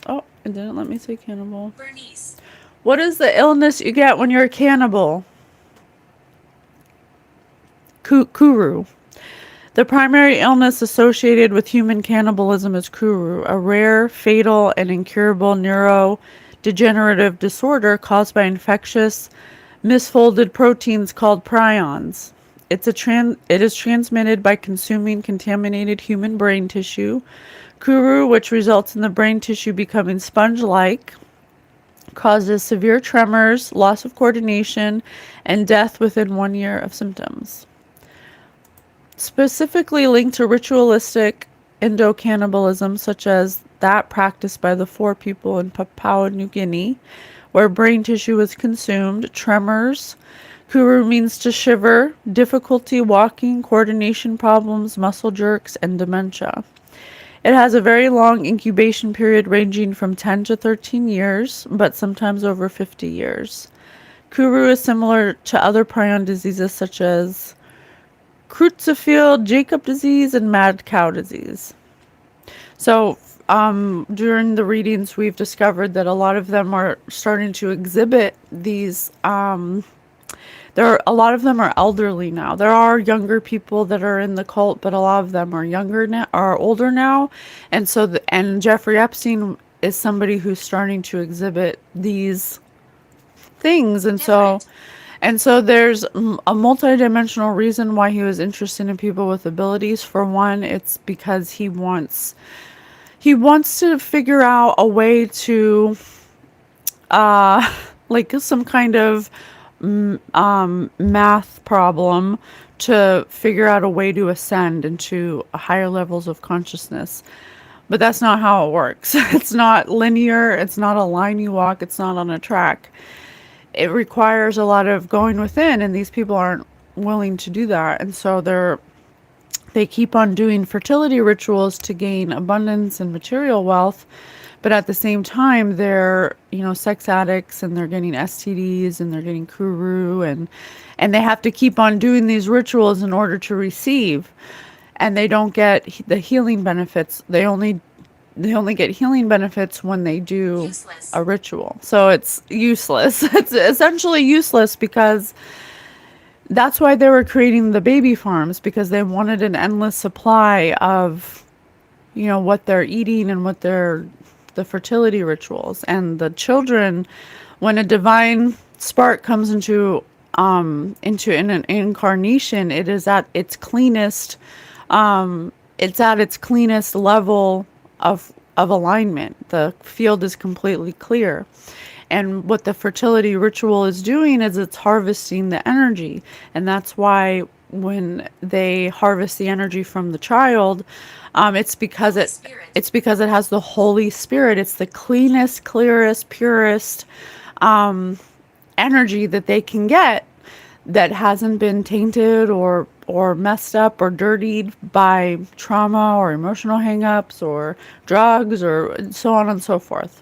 Oh, it didn't let me say cannibal. Bernice. What is the illness you get when you're a cannibal? Kuru. The primary illness associated with human cannibalism is Kuru, a rare, fatal, and incurable neurodegenerative disorder caused by infectious, misfolded proteins called prions. It is transmitted by consuming contaminated human brain tissue. Kuru, which results in the brain tissue becoming sponge-like, causes severe tremors, loss of coordination, and death within 1 year of symptoms. Specifically linked to ritualistic endocannibalism, such as that practiced by the Four people in Papua New Guinea, where brain tissue was consumed, tremors. Kuru means to shiver, difficulty walking, coordination problems, muscle jerks, and dementia. It has a very long incubation period ranging from 10 to 13 years, but sometimes over 50 years. Kuru is similar to other prion diseases such as Creutzfeldt Jakob disease and mad cow disease. So, during the readings, we've discovered that a lot of them are starting to exhibit these. A lot of them are elderly now. There are younger people that are in the cult, but a lot of them are younger now, are older now, and and Jeffrey Epstein is somebody who's starting to exhibit these things, and so. Different. And so there's a multidimensional reason why he was interested in people with abilities. For one, it's because he wants to figure out a way to like some kind of math problem to figure out a way to ascend into higher levels of consciousness. But that's not how it works. It's not linear, it's not a line you walk, it's not on a track. It requires a lot of going within, and these people aren't willing to do that. And so they keep on doing fertility rituals to gain abundance and material wealth, but at the same time they're, sex addicts, and they're getting STDs, and they're getting kuru, and they have to keep on doing these rituals in order to receive, and they don't get the healing benefits. They only get healing benefits when they do Useless. a ritual. So it's useless. It's essentially useless, because that's why they were creating the baby farms, because they wanted an endless supply of, what they're eating and the fertility rituals. And the children, when a divine spark comes into an incarnation, it is at its cleanest, level of alignment. The field is completely clear. And what the fertility ritual is doing is it's harvesting the energy. And that's why when they harvest the energy from the child, it's because Holy Spirit. it has the Holy Spirit. It's the cleanest, clearest, purest energy that they can get, that hasn't been tainted or messed up or dirtied by trauma or emotional hangups or drugs or so on and so forth.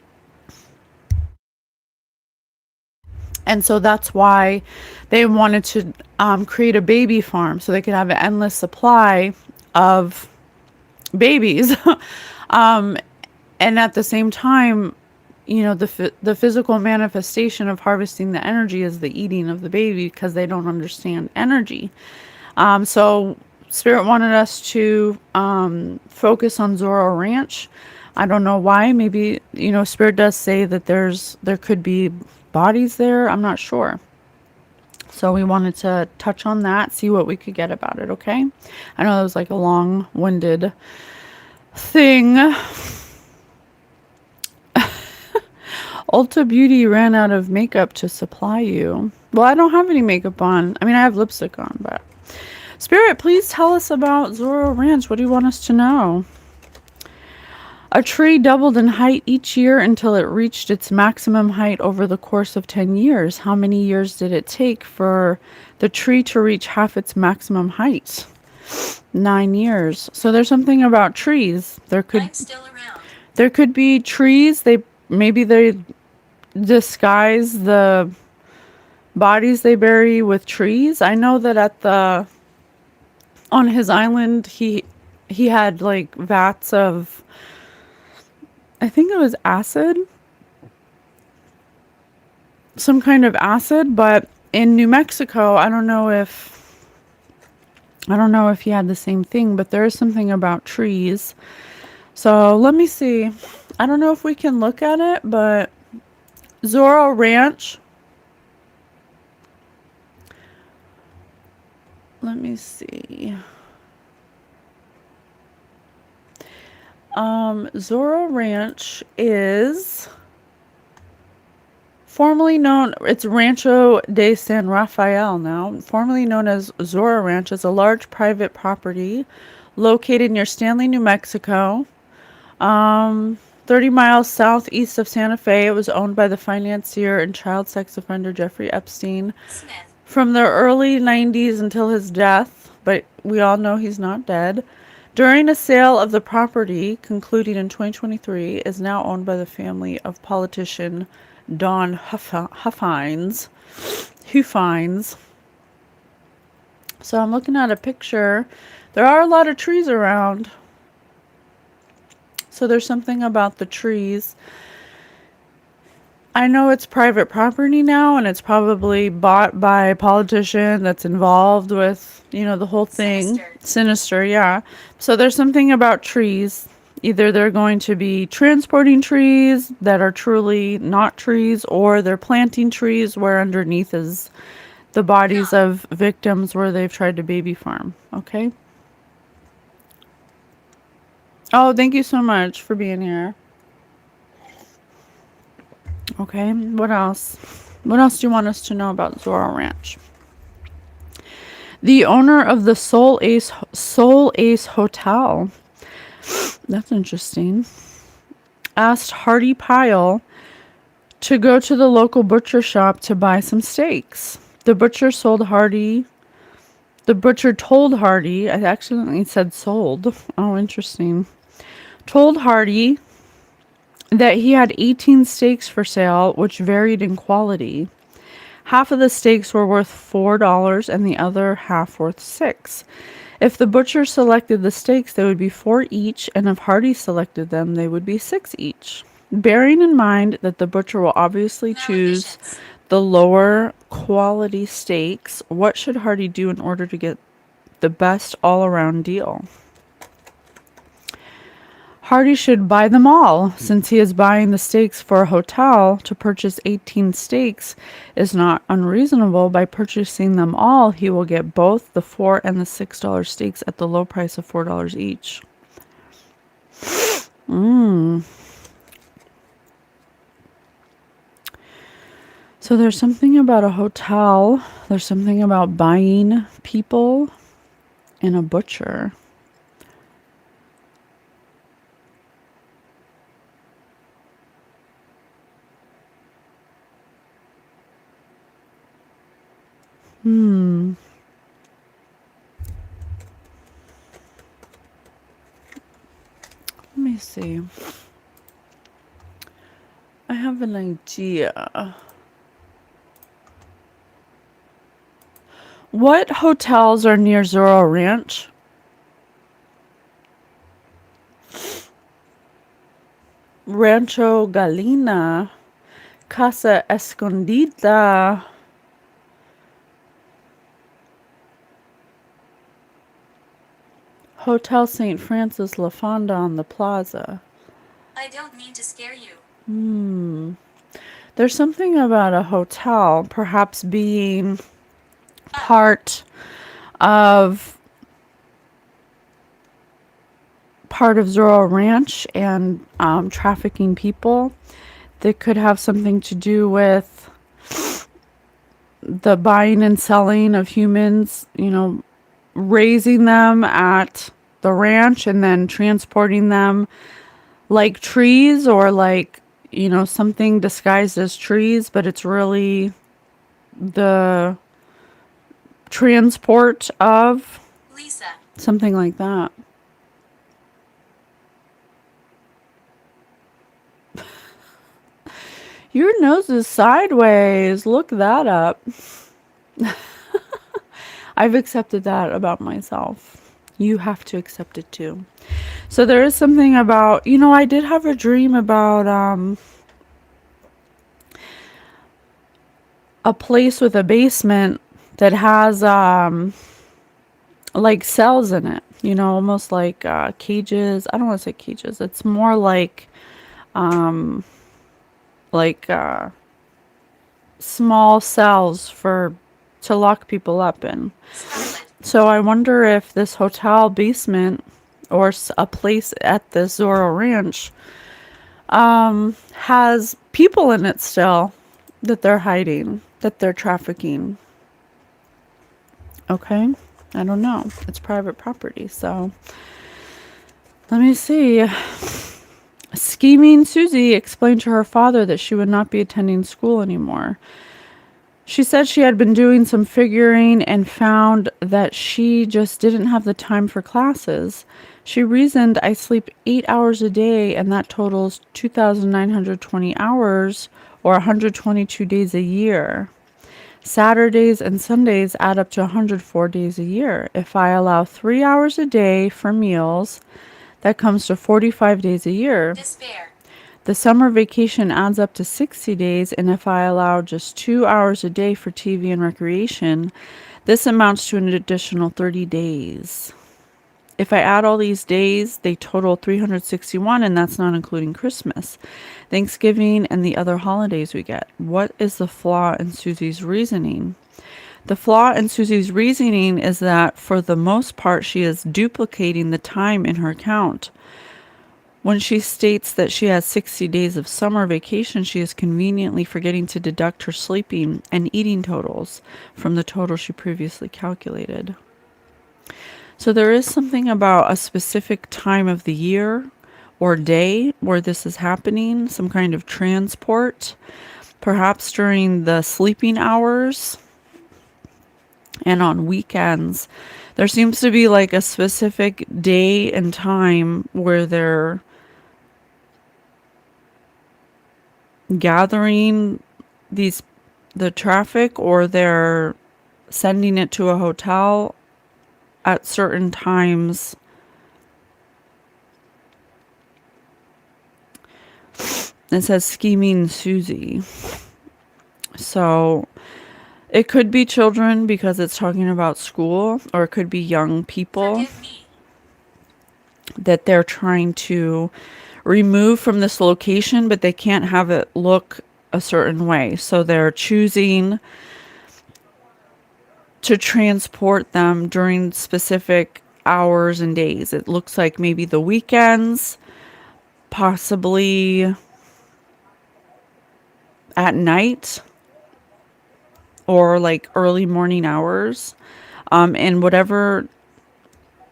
And so that's why they wanted to create a baby farm, so they could have an endless supply of babies. And at the same time, the physical manifestation of harvesting the energy is the eating of the baby, because they don't understand energy. So Spirit wanted us to focus on Zorro Ranch. I don't know why. Maybe, Spirit does say that there could be bodies there. I'm not sure. So we wanted to touch on that, see what we could get about it, okay? I know it was like a long-winded thing. Ulta Beauty ran out of makeup to supply you. Well, I don't have any makeup on. I mean, I have lipstick on, but... Spirit, please tell us about Zorro Ranch. What do you want us to know? A tree doubled in height each year until it reached its maximum height over the course of 10 years. How many years did it take for the tree to reach half its maximum height? 9 years. So there's something about trees. I'm still around. There could be trees. Maybe they disguise the bodies they bury with trees. I know that on his island he had like vats of, I think it was acid, some kind of acid. But in New Mexico, I don't know if he had the same thing, but there is something about trees. So let me see. I don't know if we can look at it, but Zorro Ranch. Let me see. Zorro Ranch is formerly known, it's Rancho de San Rafael now, formerly known as Zorro Ranch, is a large private property located near Stanley, New Mexico. 30 miles southeast of Santa Fe. It was owned by the financier and child sex offender Jeffrey Epstein Smith. from the early 90s until his death, but we all know he's not dead. During a sale of the property, concluding in 2023, is now owned by the family of politician Don Huffines. So I'm looking at a picture. There are a lot of trees around. So there's something about the trees. I know it's private property now, and it's probably bought by a politician that's involved with, the whole thing. Sinister, yeah. So there's something about trees. Either they're going to be transporting trees that are truly not trees, or they're planting trees where underneath is the bodies of victims where they've tried to baby farm. Okay? Oh, thank you so much for being here. Okay, what else? What else do you want us to know about Zorro Ranch? The owner of the Soul Ace Hotel, that's interesting, asked Hardy Pyle to go to the local butcher shop to buy some steaks. The butcher told Hardy, I accidentally said sold. Oh, interesting. Told Hardy that he had 18 steaks for sale, which varied in quality. Half of the steaks were worth $4 and the other half worth $6. If the butcher selected the steaks, they would be $4 each, and if Hardy selected them, they would be $6 each. Bearing in mind that the butcher will obviously choose the lower quality steaks, what should Hardy do in order to get the best all-around deal? Hardy should buy them all, since he is buying the steaks for a hotel. To purchase 18 steaks is not unreasonable. By purchasing them all, he will get both the $4 and the $6 steaks at the low price of $4 each. So there's something about a hotel. There's something about buying people and a butcher. Let me see. I have an idea. What hotels are near Zorro Ranch? Rancho Galena, Casa Escondida, Hotel St. Francis La Fonda on the Plaza. I don't mean to scare you. There's something about a hotel perhaps being part of Zorro Ranch and trafficking people that could have something to do with the buying and selling of humans, raising them at the ranch and then transporting them like trees, or like, something disguised as trees, but it's really the transport of Lisa. something like that. Your nose is sideways. Look that up. I've accepted that about myself. You have to accept it too. So there is something about, I did have a dream about a place with a basement that has like cells in it, almost like cages. I don't want to say cages. It's more like small cells to lock people up in. So I wonder if this hotel basement or a place at the Zorro Ranch has people in it still that they're hiding, that they're trafficking. Okay? I don't know. It's private property, so let me see. Scheming Susie explained to her father that she would not be attending school anymore. She said she had been doing some figuring and found that she just didn't have the time for classes. She reasoned, I sleep 8 hours a day, and that totals 2,920 hours or 122 days a year. Saturdays and Sundays add up to 104 days a year. If I allow 3 hours a day for meals, that comes to 45 days a year. Despair. The summer vacation adds up to 60 days, and if I allow just 2 hours a day for TV and recreation, this amounts to an additional 30 days. If I add all these days, they total 361, and that's not including Christmas, Thanksgiving, and the other holidays we get. What is the flaw in Susie's reasoning? The flaw in Susie's reasoning is that, for the most part, she is duplicating the time in her account. When she states that she has 60 days of summer vacation, she is conveniently forgetting to deduct her sleeping and eating totals from the total she previously calculated. So there is something about a specific time of the year or day where this is happening, some kind of transport, perhaps during the sleeping hours and on weekends. There seems to be like a specific day and time where they're gathering the traffic, or they're sending it to a hotel at certain times. It says scheming Susie. So it could be children because it's talking about school, or it could be young people Forgive me. that they're trying to remove from this location, but they can't have it look a certain way. So they're choosing to transport them during specific hours and days. It looks like maybe the weekends, possibly at night, or like early morning hours. And whatever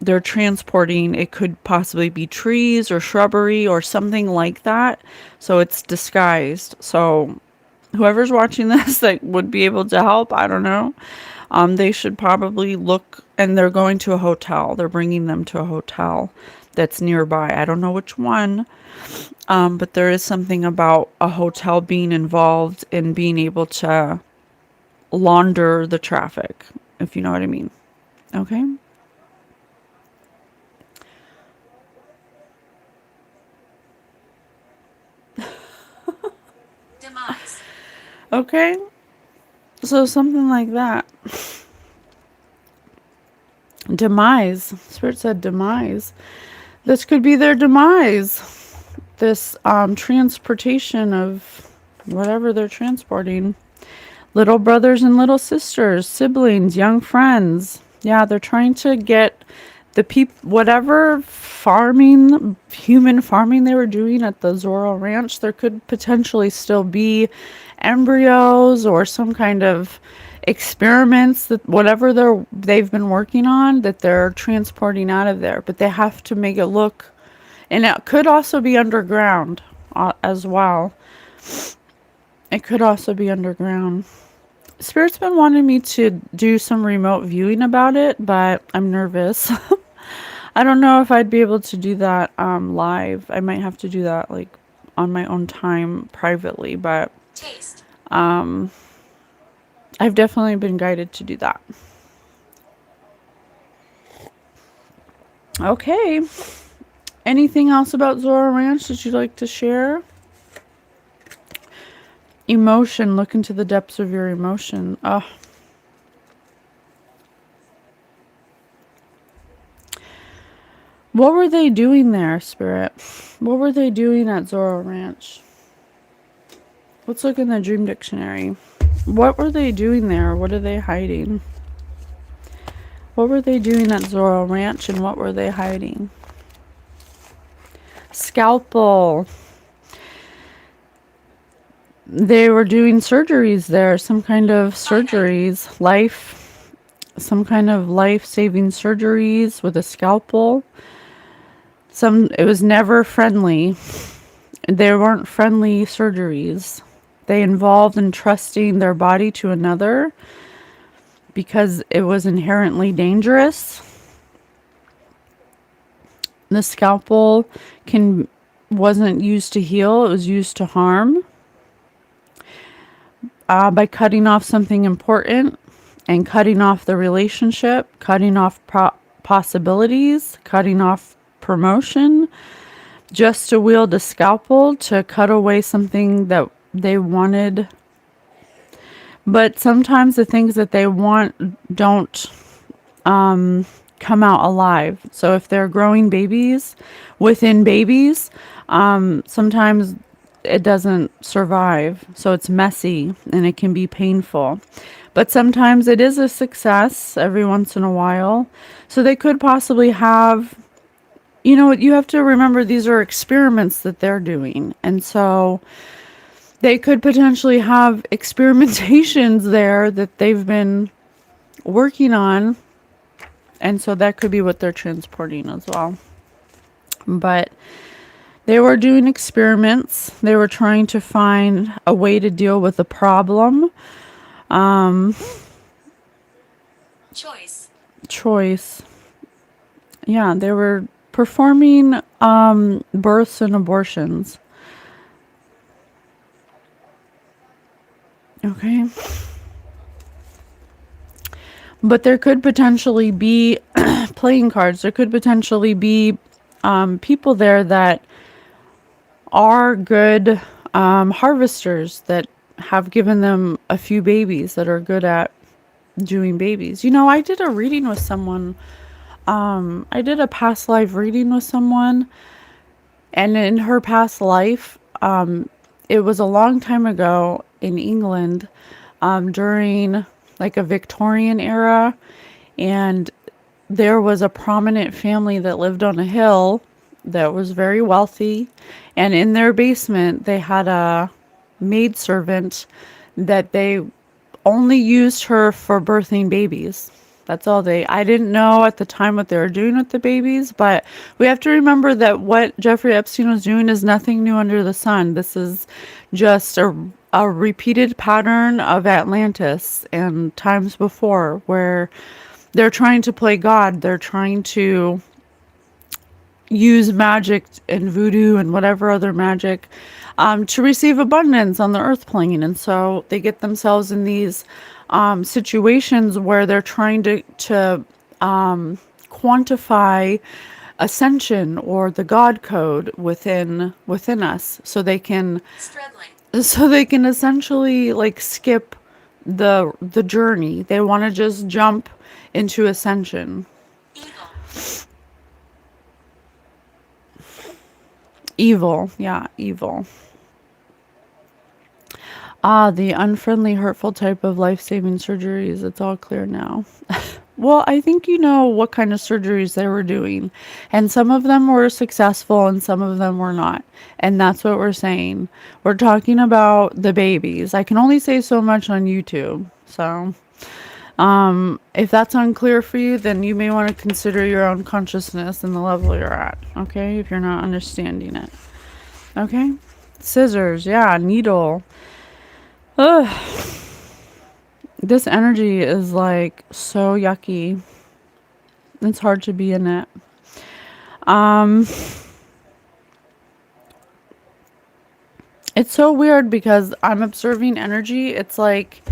they're transporting, it could possibly be trees or shrubbery or something like that. So it's disguised. So whoever's watching this that would be able to help, I don't know. They should probably look, and they're going to a hotel. They're bringing them to a hotel that's nearby. I don't know which one, but there is something about a hotel being involved in being able to launder the traffic, if you know what I mean. Okay. Demise. Okay. So something like that. Demise. Spirit said demise. This could be their demise. This transportation of whatever they're transporting. Little brothers and little sisters, siblings, young friends. Yeah, they're trying to get the whatever farming, human farming they were doing at the Zorro Ranch. There could potentially still be embryos or some kind of experiments, that whatever they've been working on, that they're transporting out of there. But they have to make it look, and it could also be underground as well. It could also be underground. Spirit's been wanting me to do some remote viewing about it, but I'm nervous. I don't know if I'd be able to do that live. I might have to do that like on my own time privately, but Taste. I've definitely been guided to do that. Okay. Anything else about Zorro Ranch that you'd like to share? Emotion. Look into the depths of your emotion. Oh. What were they doing there, Spirit? What were they doing at Zorro Ranch? Let's look in the Dream Dictionary. What were they doing there? What are they hiding? What were they doing at Zorro Ranch, and what were they hiding? Scalpel. They were doing surgeries there, some kind of surgeries, some kind of life-saving surgeries with a scalpel. It was never friendly. They weren't friendly surgeries. They involved entrusting their body to another because it was inherently dangerous. The scalpel can wasn't used to heal, it was used to harm. By cutting off something important and cutting off the relationship, cutting off possibilities, cutting off promotion, just to wield a scalpel to cut away something that they wanted. But sometimes the things that they want don't come out alive. So if they're growing babies within babies, sometimes it doesn't survive. So it's messy and it can be painful. But sometimes it is a success every once in a while. So they could possibly have, you know, you have to remember these are experiments that they're doing. And so they could potentially have experimentations there that they've been working on. And so that could be what they're transporting as well. But they were doing experiments. They were trying to find a way to deal with the problem. Choice. Choice. Yeah, they were performing births and abortions. Okay. But there could potentially be playing cards. There could potentially be people there that are good harvesters that have given them a few babies that are good at doing babies. You know, I did a reading with someone. I did a past life reading with someone, and in her past life, it was a long time ago in England, during like a Victorian era, and there was a prominent family that lived on a hill that was very wealthy, and in their basement they had a maidservant that they only used her for birthing babies. That's all I didn't know at the time what they were doing with the babies, but we have to remember that what Jeffrey Epstein was doing is nothing new under the sun. This is just a repeated pattern of Atlantis and times before where they're trying to play God. They're trying to use magic and voodoo and whatever other magic to receive abundance on the earth plane. And so they get themselves in these situations where they're trying to quantify ascension or the God code within us, Struggling. so they can essentially like skip the journey. They want to just jump into ascension. Eagle. Evil, yeah, evil. Ah, the unfriendly, hurtful type of life-saving surgeries. It's all clear now. Well, I think you know what kind of surgeries they were doing. And some of them were successful and some of them were not. And that's what we're saying. We're talking about the babies. I can only say so much on YouTube. So, if that's unclear for you, then you may want to consider your own consciousness and the level you're at. Okay? If you're not understanding it. Okay? Scissors. Yeah, needle. Ugh. This energy is like so yucky. It's hard to be in it. It's so weird because I'm observing energy. It's like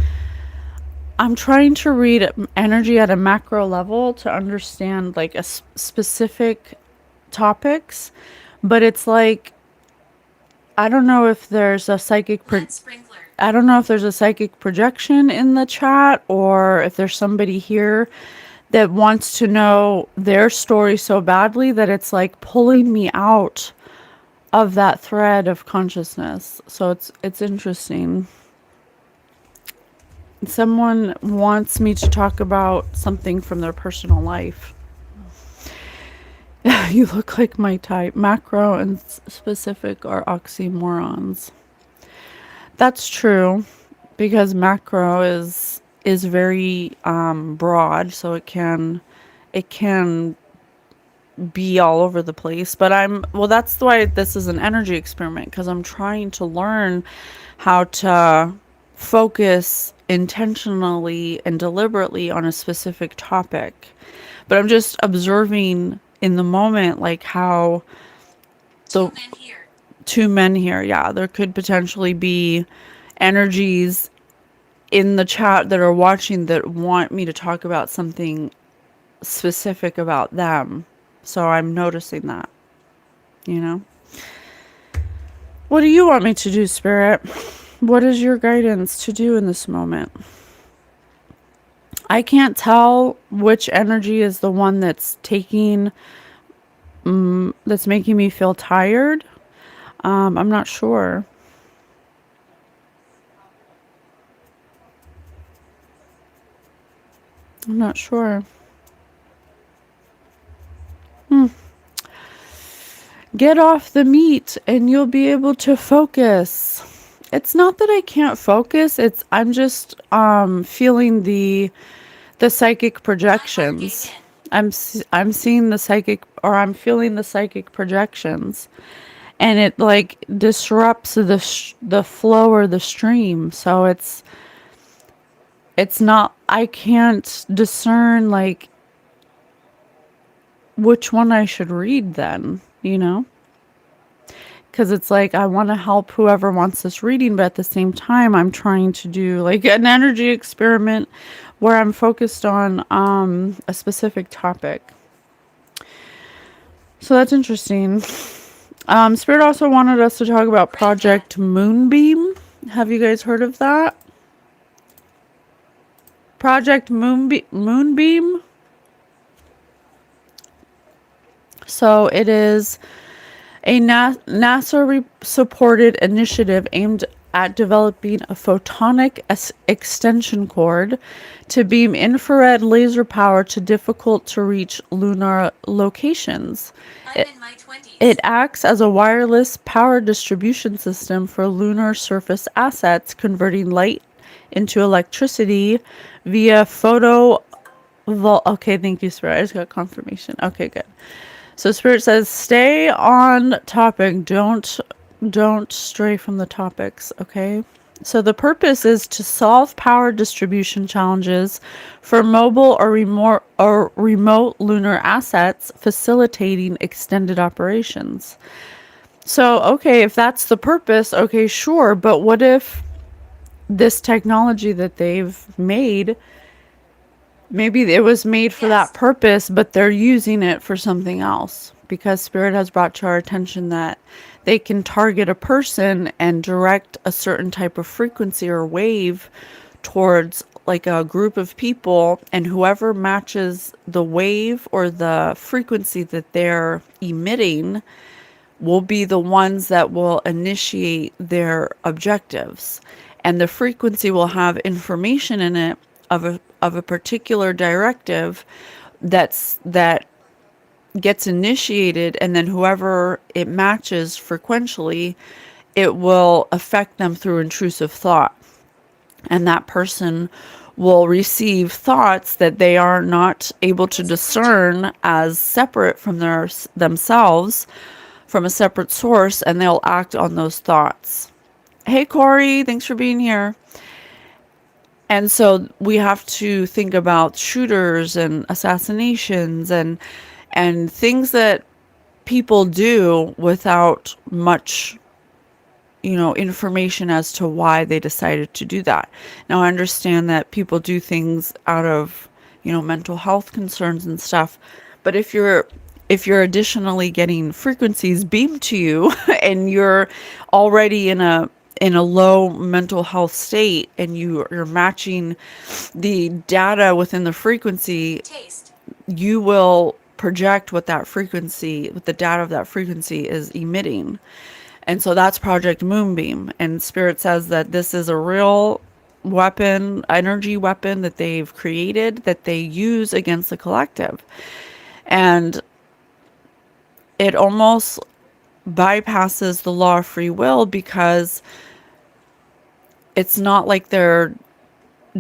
I'm trying to read energy at a macro level to understand like a specific topics, but it's like I don't know if there's a Lead sprinkler. I don't know if there's a psychic projection in the chat or if there's somebody here that wants to know their story so badly that it's like pulling me out of that thread of consciousness. So it's interesting. Someone wants me to talk about something from their personal life. You look like my type. Macro and specific are oxymorons. That's true because macro is very broad, so it can be all over the place. But well, that's why this is an energy experiment, because I'm trying to learn how to focus intentionally and deliberately on a specific topic. But I'm just observing in the moment, like how the Two men here. two men here, yeah, there could potentially be energies in the chat that are watching that want me to talk about something specific about them. So I'm noticing that, you know? What do you want me to do, Spirit? What is your guidance to do in this moment? I can't tell which energy is the one that's that's making me feel tired. I'm not sure. I'm not sure. Get off the meat and you'll be able to focus. It's not that I can't focus. I'm just feeling the psychic My heart gave projections. in. I'm seeing the psychic, or I'm feeling the psychic projections, and it like disrupts the flow or the stream. So it's not, I can't discern like which one I should read then, you know? Because it's like I want to help whoever wants this reading, but at the same time I'm trying to do like an energy experiment where I'm focused on a specific topic. So that's interesting. Spirit also wanted us to talk about Red flag. Project Moonbeam. Have you guys heard of that? Project Moonbeam. So it is a NASA supported initiative aimed at developing a photonic extension cord to beam infrared laser power to difficult to reach lunar locations. I'm It, in my 20s. it acts as a wireless power distribution system for lunar surface assets, converting light into electricity via okay, thank you, Spirit. I just got confirmation. Okay, good. So Spirit says, stay on topic. Don't stray from the topics, okay? So the purpose is to solve power distribution challenges for mobile or remote lunar assets, facilitating extended operations. So, okay, if that's the purpose, okay, sure, but what if this technology that they've made, maybe it was made for that Yes. purpose, but they're using it for something else? Because Spirit has brought to our attention that they can target a person and direct a certain type of frequency or wave towards like a group of people, and whoever matches the wave or the frequency that they're emitting will be the ones that will initiate their objectives. And the frequency will have information in it of a particular directive that gets initiated, and then whoever it matches frequentially, it will affect them through intrusive thought. And that person will receive thoughts that they are not able to It's approaching. discern as separate from themselves, from a separate source, and they'll act on those thoughts. Hey, Corey, thanks for being here. And so we have to think about shooters and assassinations and things that people do without much, information as to why they decided to do that. Now, I understand that people do things out of, mental health concerns and stuff, but if you're additionally getting frequencies beamed to you and you're already in a low mental health state, and you're matching the data within the frequency, Taste. you will project what the data of that frequency is emitting. And so that's Project Moonbeam. And Spirit says that this is a real weapon, energy weapon that they've created that they use against the collective. And it almost bypasses the law of free will, because it's not like they're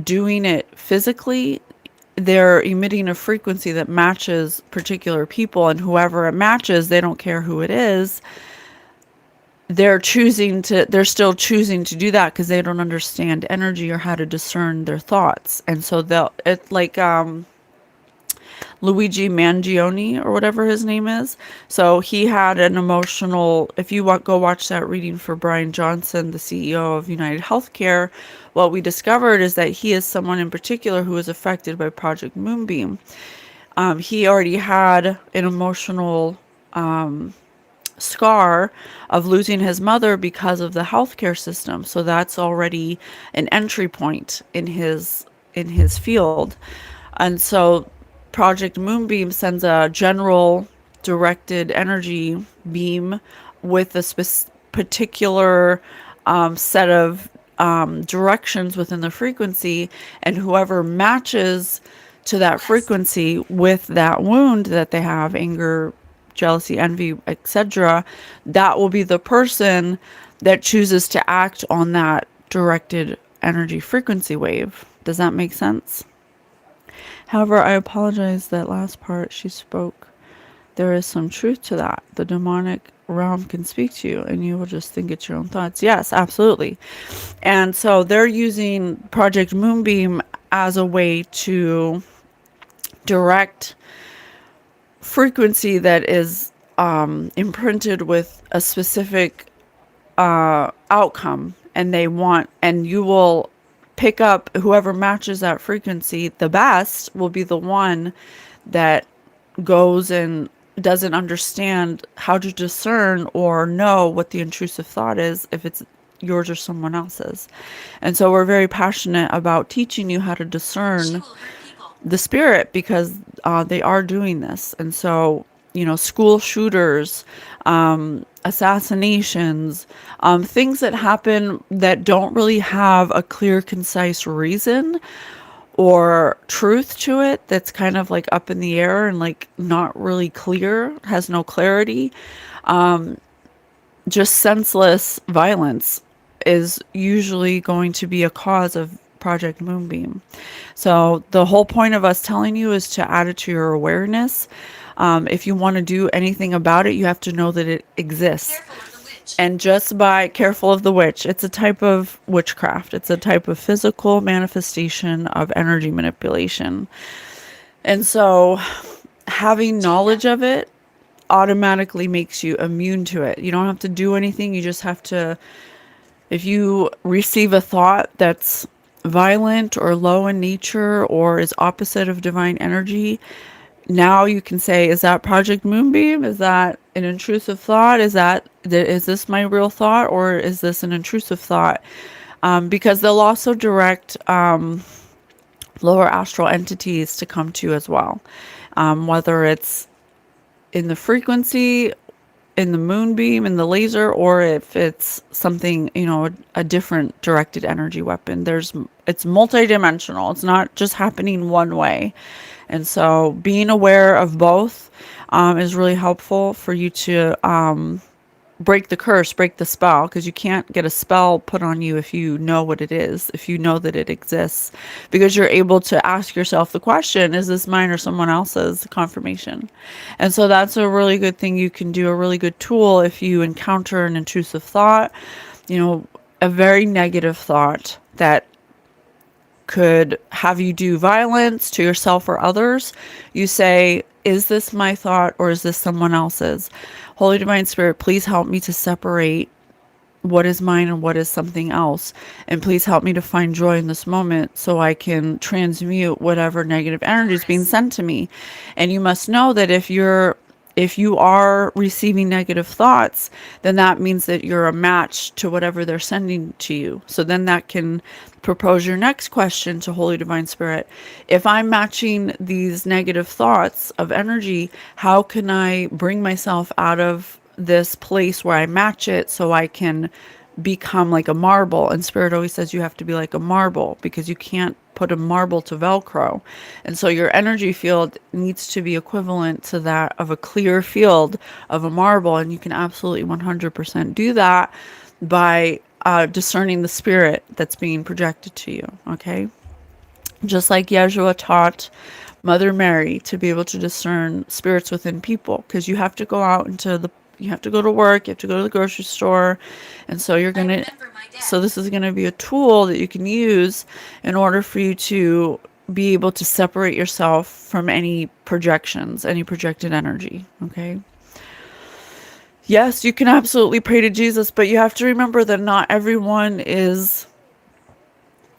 doing it physically. they're emitting a frequency that matches particular people, and whoever it matches, they don't care who it is. They're still choosing to do that because they don't understand energy or how to discern their thoughts. And so they'll, it like, Luigi Mangione or whatever his name is. So he had an emotional, if you want, go watch that reading for Brian Johnson, the CEO of United Healthcare, what we discovered is that he is someone in particular who was affected by Project Moonbeam. He already had an emotional scar of losing his mother because of the healthcare system. So that's already an entry point in his field. And so Project Moonbeam sends a general directed energy beam with a particular set of directions within the frequency, and whoever matches to that frequency with that wound that they have, anger, jealousy, envy, etc., that will be the person that chooses to act on that directed energy frequency wave. Does that make sense? However, I apologize that last part she spoke. There is some truth to that. The demonic realm can speak to you and you will just think it's your own thoughts. Yes, absolutely. And so they're using Project Moonbeam as a way to direct frequency that is imprinted with a specific outcome, and they want, and you will pick up whoever matches that frequency the best will be the one that goes and doesn't understand how to discern or know what the intrusive thought is, if it's yours or someone else's. And so we're very passionate about teaching you how to discern the spirit, because they are doing this. And so, you know, school shooters, assassinations, things that happen that don't really have a clear, concise reason or truth to it, that's kind of like up in the air and like not really clear, has no clarity, just senseless violence is usually going to be a cause of Project Moonbeam. So the whole point of us telling you is to add it to your awareness. If you want to do anything about it, you have to know that it exists. And just by careful of the witch, it's a type of witchcraft. It's a type of physical manifestation of energy manipulation. And so having knowledge of it automatically makes you immune to it. You don't have to do anything. You just have to, if you receive a thought that's violent or low in nature or is opposite of divine energy, now you can say, is that Project Moonbeam? Is that an intrusive thought? Is this my real thought, or is this an intrusive thought? Because they'll also direct lower astral entities to come to you as well, whether it's in the frequency, in the moonbeam, in the laser, or if it's something, you know, a different directed energy weapon. It's multidimensional. It's not just happening one way. And so being aware of both is really helpful for you to break the curse, break the spell, because you can't get a spell put on you if you know what it is, if you know that it exists, because you're able to ask yourself the question, is this mine or someone else's? Confirmation. And so that's a really good thing you can do, a really good tool if you encounter an intrusive thought, you know, a very negative thought that could have you do violence to yourself or others. You say, is this my thought or is this someone else's? Holy Divine Spirit, please help me to separate what is mine and what is something else. And please help me to find joy in this moment so I can transmute whatever negative energy is being sent to me. And you must know that if you are receiving negative thoughts, then that means that you're a match to whatever they're sending to you. So then that can propose your next question to Holy Divine Spirit. If I'm matching these negative thoughts of energy, how can I bring myself out of this place where I match it so I can become like a marble? And Spirit always says you have to be like a marble, because you can't put a marble to Velcro. And so your energy field needs to be equivalent to that of a clear field of a marble. And you can absolutely 100% do that by discerning the spirit that's being projected to you. Okay. just like Yeshua taught Mother Mary to be able to discern spirits within people, because you have to go out into the you have to go to work, you have to go to the grocery store, and so you're I going to remember my so dad. this is going to be a tool that you can use in order for you to be able to separate yourself from any projections, any projected energy, okay? Yes, you can absolutely pray to Jesus, but you have to remember that not everyone is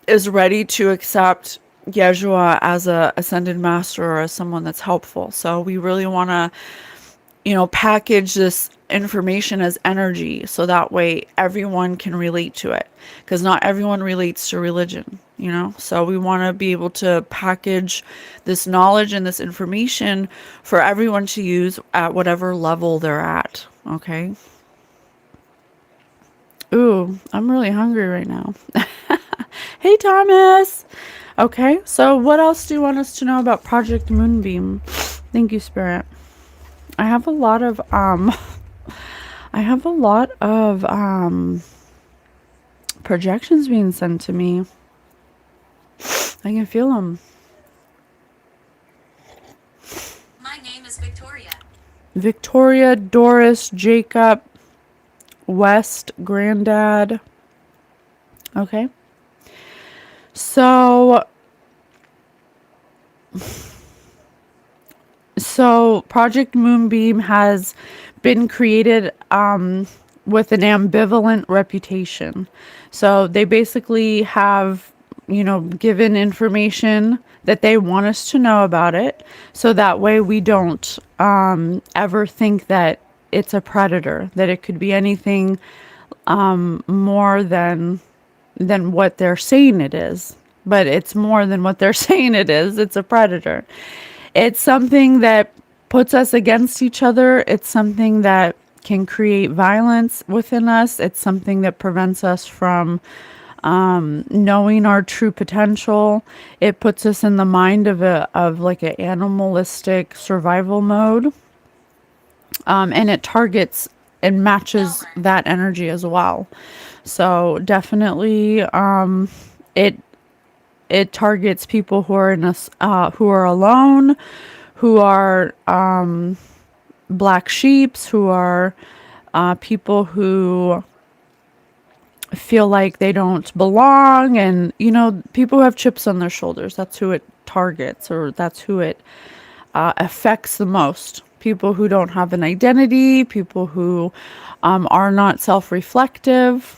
ready to accept Yeshua as a ascended master or as someone that's helpful. So we really want to, package this information as energy so that way everyone can relate to it, because not everyone relates to religion. So we want to be able to package this knowledge and this information for everyone to use at whatever level they're at. Okay. Ooh, I'm really hungry right now. Hey, Thomas. Okay, so what else do you want us to know about Project Moonbeam? Thank you, Spirit. I have a lot of I have a lot of projections being sent to me. I can feel them. My name is Victoria. Victoria, Doris, Jacob, West, Granddad. Okay. So Project Moonbeam has been created with an ambivalent reputation. So they basically have, given information that they want us to know about it. So that way we don't ever think that it's a predator, that it could be anything more than what they're saying it is. But it's more than what they're saying it is. It's a predator. It's something that puts us against each other. It's something that can create violence within us. It's something that prevents us from knowing our true potential. It puts us in the mind of like an animalistic survival mode, and it targets and matches Elmer. that energy as well. So definitely, it it targets people who are who are alone, who are black sheeps, who are people who feel like they don't belong, and people who have chips on their shoulders. That's who it targets, or that's who it affects the most. People who don't have an identity, people who are not self-reflective.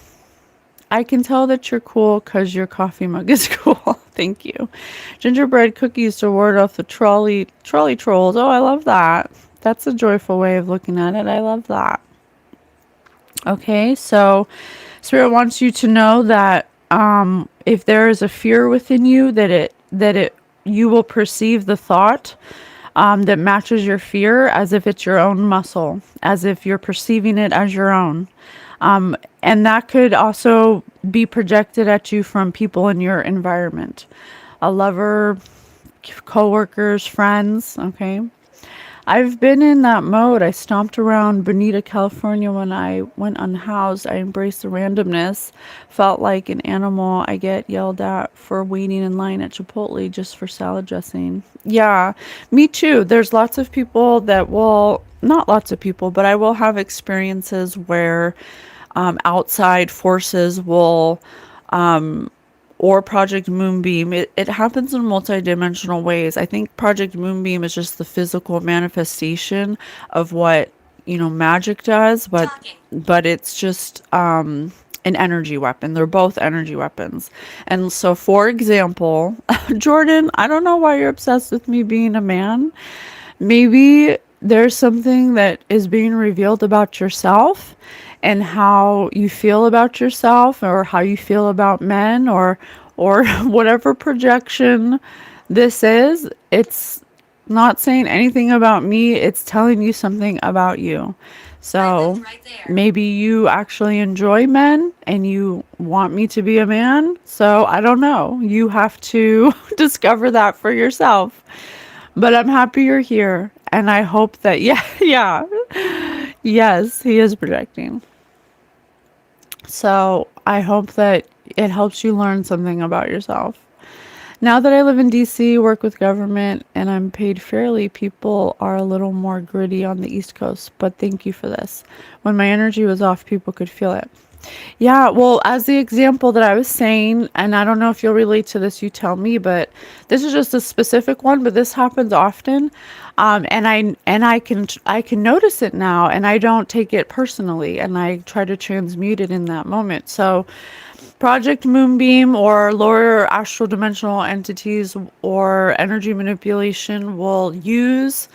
I can tell that you're cool because your coffee mug is cool. Thank you. Gingerbread cookies to ward off the trolley trolls. Oh, I love that. That's a joyful way of looking at it. I love that. Okay, so Spirit wants you to know that if there is a fear within you, that you will perceive the thought that matches your fear as if it's your own muscle, as if you're perceiving it as your own. And that could also be projected at you from people in your environment, a lover, coworkers, friends. Okay. I've been in that mode. I stomped around Bonita, California when I went unhoused. I embraced the randomness. Felt like an animal. I get yelled at for waiting in line at Chipotle just for salad dressing. Yeah, me too. There's lots of people that will, not lots of people, but I will have experiences where outside forces will or Project Moonbeam. It happens in multidimensional ways. I think Project Moonbeam is just the physical manifestation of what, magic does, Talking. but it's just an energy weapon. They're both energy weapons. And so, for example, Jordan, I don't know why you're obsessed with me being a man. Maybe there's something that is being revealed about yourself and how you feel about yourself, or how you feel about men, or whatever projection this is. It's not saying anything about me, it's telling you something about you. I lived So right there. maybe you actually enjoy men and you want me to be a man. So I don't know. You have to discover that for yourself. But I'm happy you're here. And I hope that, yeah, yeah. Yes, he is projecting. So I hope that it helps you learn something about yourself. Now that I live in DC, work with government, and I'm paid fairly, people are a little more gritty on the East Coast. But thank you for this. When my energy was off, people could feel it. Yeah, well, as the example that I was saying, and I don't know if you'll relate to this, you tell me, but this is just a specific one, but this happens often. And I can notice it now, and I don't take it personally, and I try to transmute it in that moment. So Project Moonbeam or lower astral dimensional entities or energy manipulation will use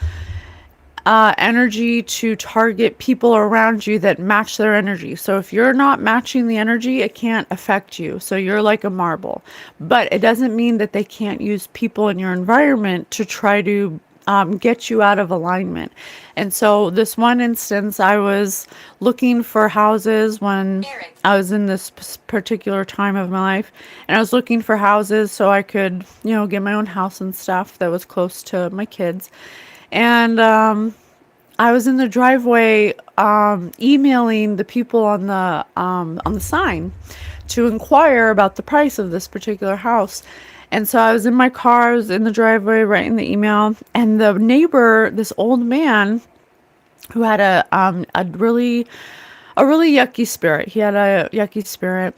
energy to target people around you that match their energy. So if you're not matching the energy, it can't affect you. So you're like a marble. But it doesn't mean that they can't use people in your environment to try to get you out of alignment. And so this one instance, I was looking for houses when Eric. I was in this particular time of my life, and I was looking for houses so I could, get my own house and stuff that was close to my kids. And I was in the driveway emailing the people on the sign to inquire about the price of this particular house. And so I was in my car, I was in the driveway writing the email, and the neighbor, this old man who had a really yucky spirit. He had a yucky spirit.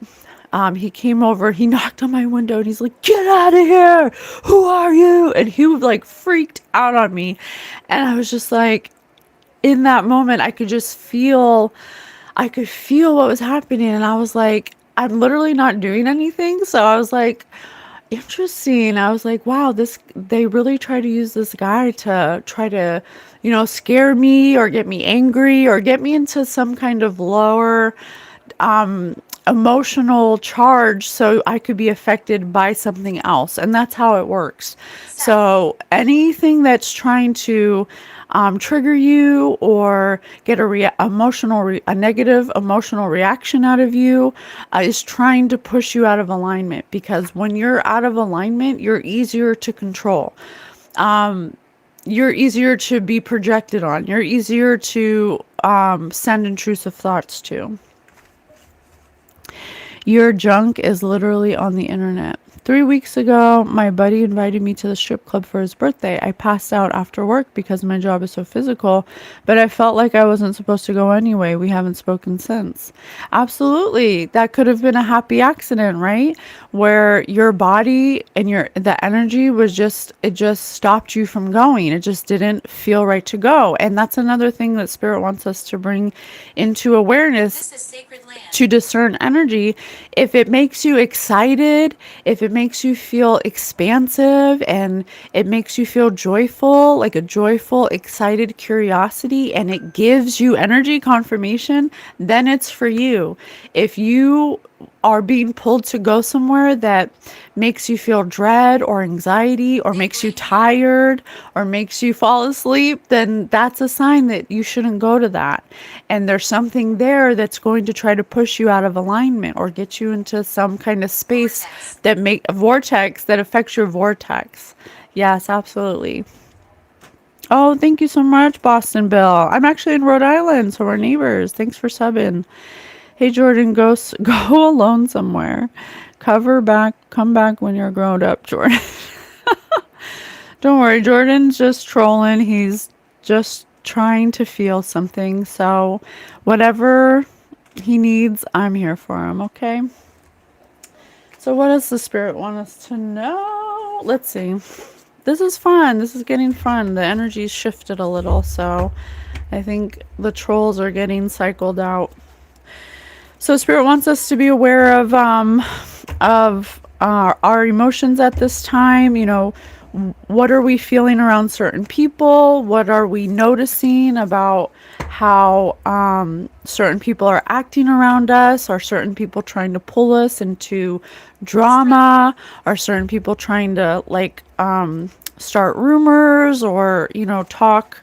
He came over, he knocked on my window, and he's like, "Get out of here! Who are you?" And he was like freaked out on me. And I was just like, in that moment, I could feel what was happening. And I was like, I'm literally not doing anything. So I was like, interesting. I was like, wow, they really try to use this guy to try to, scare me or get me angry or get me into some kind of lower emotional charge so I could be affected by something else. And that's how it works. So anything that's trying to trigger you or get a negative emotional reaction out of you is trying to push you out of alignment, because when you're out of alignment, you're easier to control. You're easier to be projected on. You're easier to send intrusive thoughts to. Your junk is literally on the internet. 3 weeks ago, my buddy invited me to the strip club for his birthday. I passed out after work because my job is so physical, but I felt like I wasn't supposed to go anyway. We haven't spoken since. Absolutely. That could have been a happy accident, right? Where your body and the energy it just stopped you from going. It just didn't feel right to go. And that's another thing that Spirit wants us to bring into awareness, This is sacred land. to discern energy. If it makes you excited, if it makes you feel expansive, and it makes you feel joyful, like a joyful, excited curiosity, and it gives you energy confirmation, then it's for you. If you are being pulled to go somewhere that makes you feel dread or anxiety or makes you tired or makes you fall asleep, then that's a sign that you shouldn't go to that. And there's something there that's going to try to push you out of alignment or get you into some kind of space vortex that affects your vortex. Yes, absolutely. Oh, thank you so much, Boston Bill. I'm actually in Rhode Island, so we're neighbors. Thanks for subbing. Hey, Jordan, go alone somewhere. Come back when you're grown up, Jordan. Don't worry, Jordan's just trolling. He's just trying to feel something. So whatever he needs, I'm here for him, okay? So what does the Spirit want us to know? Let's see. This is fun. This is getting fun. The energy's shifted a little, so I think the trolls are getting cycled out. So Spirit wants us to be aware of our emotions at this time. What are we feeling around certain people? What are we noticing about how certain people are acting around us? Are certain people trying to pull us into drama? Are certain people trying to start rumors or talk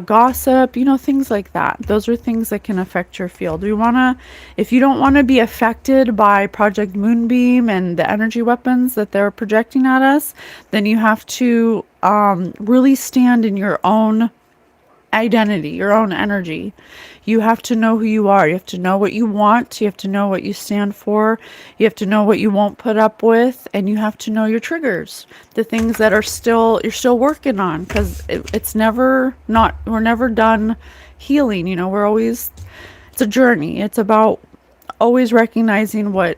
gossip, things like that. Those are things that can affect your field. If you don't want to be affected by Project Moonbeam and the energy weapons that they're projecting at us, then you have to really stand in your own identity, your own energy. You have to know who you are. You have to know what you want. You have to know what you stand for. You have to know what you won't put up with, and you have to know your triggers, the things that are still you're still working on, because it's never not we're never done healing. We're always it's a journey. It's about always recognizing what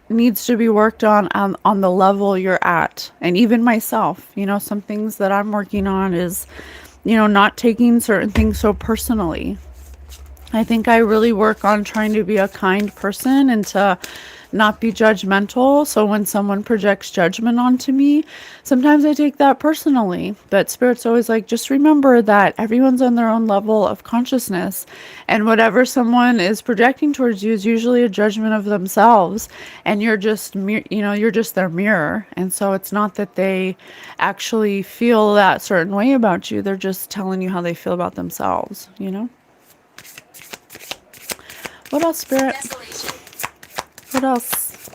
needs to be worked on the level you're at. And even myself, some things that I'm working on is not taking certain things so personally. I think I really work on trying to be a kind person and to not be judgmental. So when someone projects judgment onto me, sometimes I take that personally. But Spirit's always like, just remember that everyone's on their own level of consciousness. And whatever someone is projecting towards you is usually a judgment of themselves. And you're just, you're just their mirror. And so it's not that they actually feel that certain way about you. They're just telling you how they feel about themselves. What else, Spirit? Desolation. What else?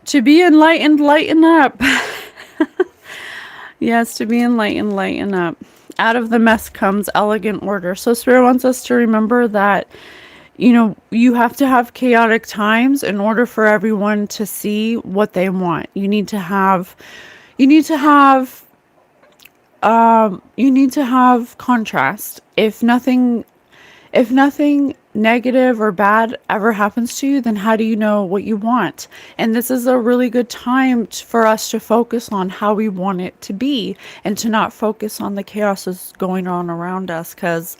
To be enlightened, lighten up. Yes, to be enlightened, lighten up. Out of the mess comes elegant order. So Spirit wants us to remember that, you have to have chaotic times in order for everyone to see what they want. You need to have contrast. If nothing negative or bad ever happens to you, then how do you know what you want? And this is a really good time for us to focus on how we want it to be and to not focus on the chaos that's going on around us, because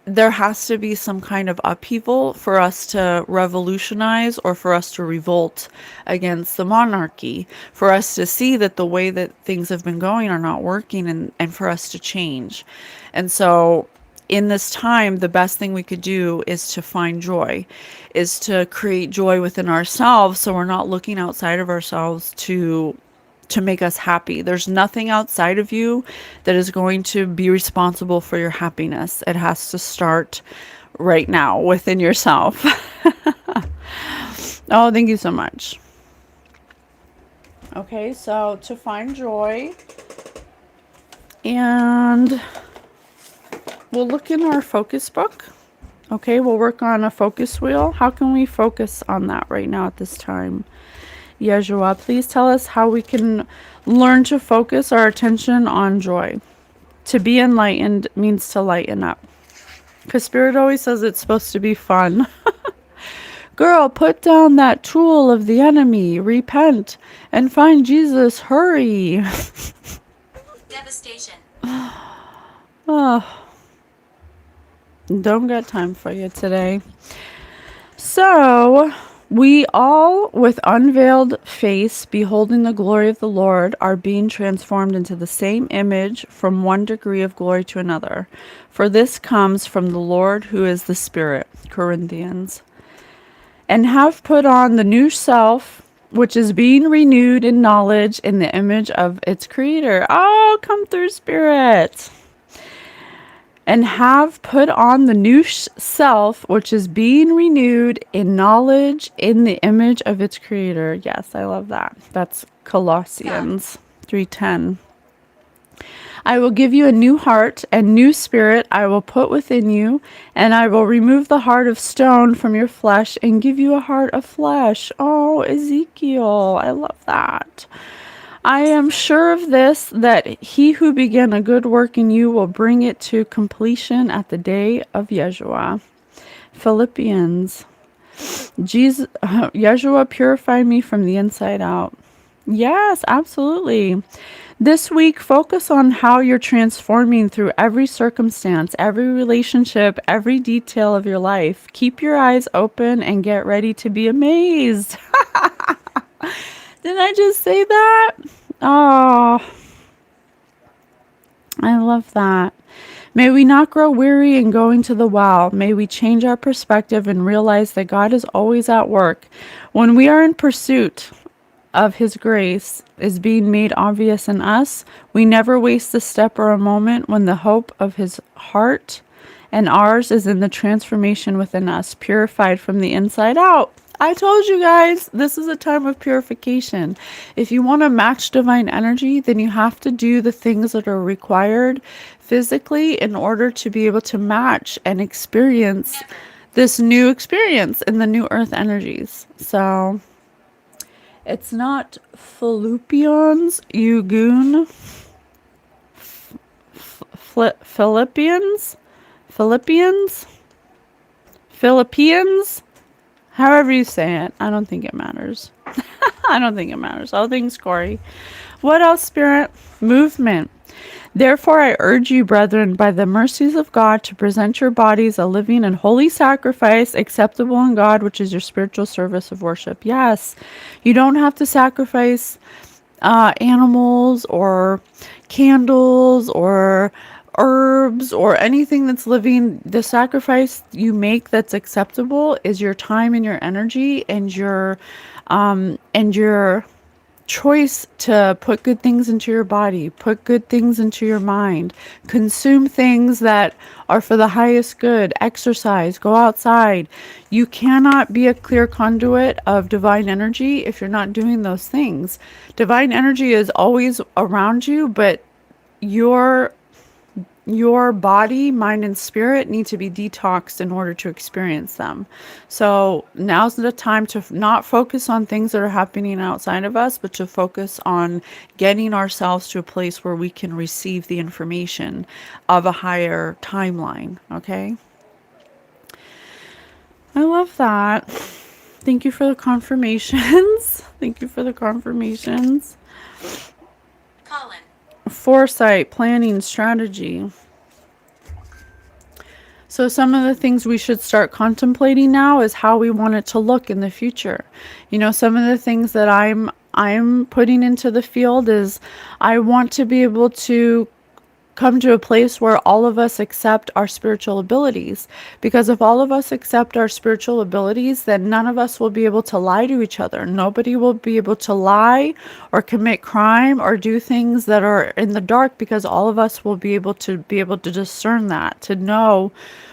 there has to be some kind of upheaval for us to revolutionize or for us to revolt against the monarchy, for us to see that the way that things have been going are not working, and for us to change. And so in this time, the best thing we could do is to find joy, is to create joy within ourselves, so we're not looking outside of ourselves to make us happy. There's nothing outside of you that is going to be responsible for your happiness. It has to start right now within yourself. Oh, thank you so much. Okay, so to find joy, and we'll look in our focus book. Okay, we'll work on a focus wheel. How can we focus on that right now at this time? Yeshua, please tell us how we can learn to focus our attention on joy. To be enlightened means to lighten up. Because Spirit always says it's supposed to be fun. Girl, put down that tool of the enemy. Repent and find Jesus. Hurry. Devastation. Oh, don't got time for you today. So, we all, with unveiled face, beholding the glory of the Lord, are being transformed into the same image from one degree of glory to another. For this comes from the Lord who is the Spirit. Corinthians. And have put on the new self, which is being renewed in knowledge in the image of its creator. Oh, come through, Spirit. And have put on the new self, which is being renewed in knowledge in the image of its creator. Yes, I love that. That's Colossians 3:10. I will give you a new heart and new spirit I will put within you, and I will remove the heart of stone from your flesh and give you a heart of flesh. Oh, Ezekiel, I love that. I am sure of this, that he who began a good work in you will bring it to completion at the day of Yeshua. Philippians. Yeshua purified me from the inside out. Yes, absolutely. This week, focus on how you're transforming through every circumstance, every relationship, every detail of your life. Keep your eyes open and get ready to be amazed. Didn't I just say that? Oh, I love that. May we not grow weary in going to the well. May we change our perspective and realize that God is always at work. When we are in pursuit of His grace is being made obvious in us, we never waste a step or a moment when the hope of His heart and ours is in the transformation within us, purified from the inside out. I told you guys, this is a time of purification. If you want to match divine energy, then you have to do the things that are required physically in order to be able to match and experience Never. this new experience in the new earth energies. So it's not Philippians, you goon. Philippians? Philippians? Philippines? However you say it. I don't think it matters. I don't think it matters. All things Corey. What else, Spirit? Movement. Therefore, I urge you, brethren, by the mercies of God, to present your bodies a living and holy sacrifice, acceptable in God, which is your spiritual service of worship. Yes, you don't have to sacrifice animals or candles or herbs or anything that's living. The sacrifice you make that's acceptable is your time and your energy and your choice to put good things into your body, put good things into your mind, consume things that are for the highest good, exercise, go outside. You cannot be a clear conduit of divine energy if you're not doing those things. Divine energy is always around you, but your your body, mind, and spirit need to be detoxed in order to experience them. So now's the time to not focus on things that are happening outside of us, but to focus on getting ourselves to a place where we can receive the information of a higher timeline. Okay. I love that. Thank you for the confirmations. Thank you for the confirmations. Colin. Foresight, planning, strategy. So some of the things we should start contemplating now is how we want it to look in the future. You know, some of the things that I'm putting into the field is I want to be able to come to a place where all of us accept our spiritual abilities. Because if all of us accept our spiritual abilities, then none of us will be able to lie to each other. Nobody will be able to lie or commit crime or do things that are in the dark, because all of us will be able to discern that, to know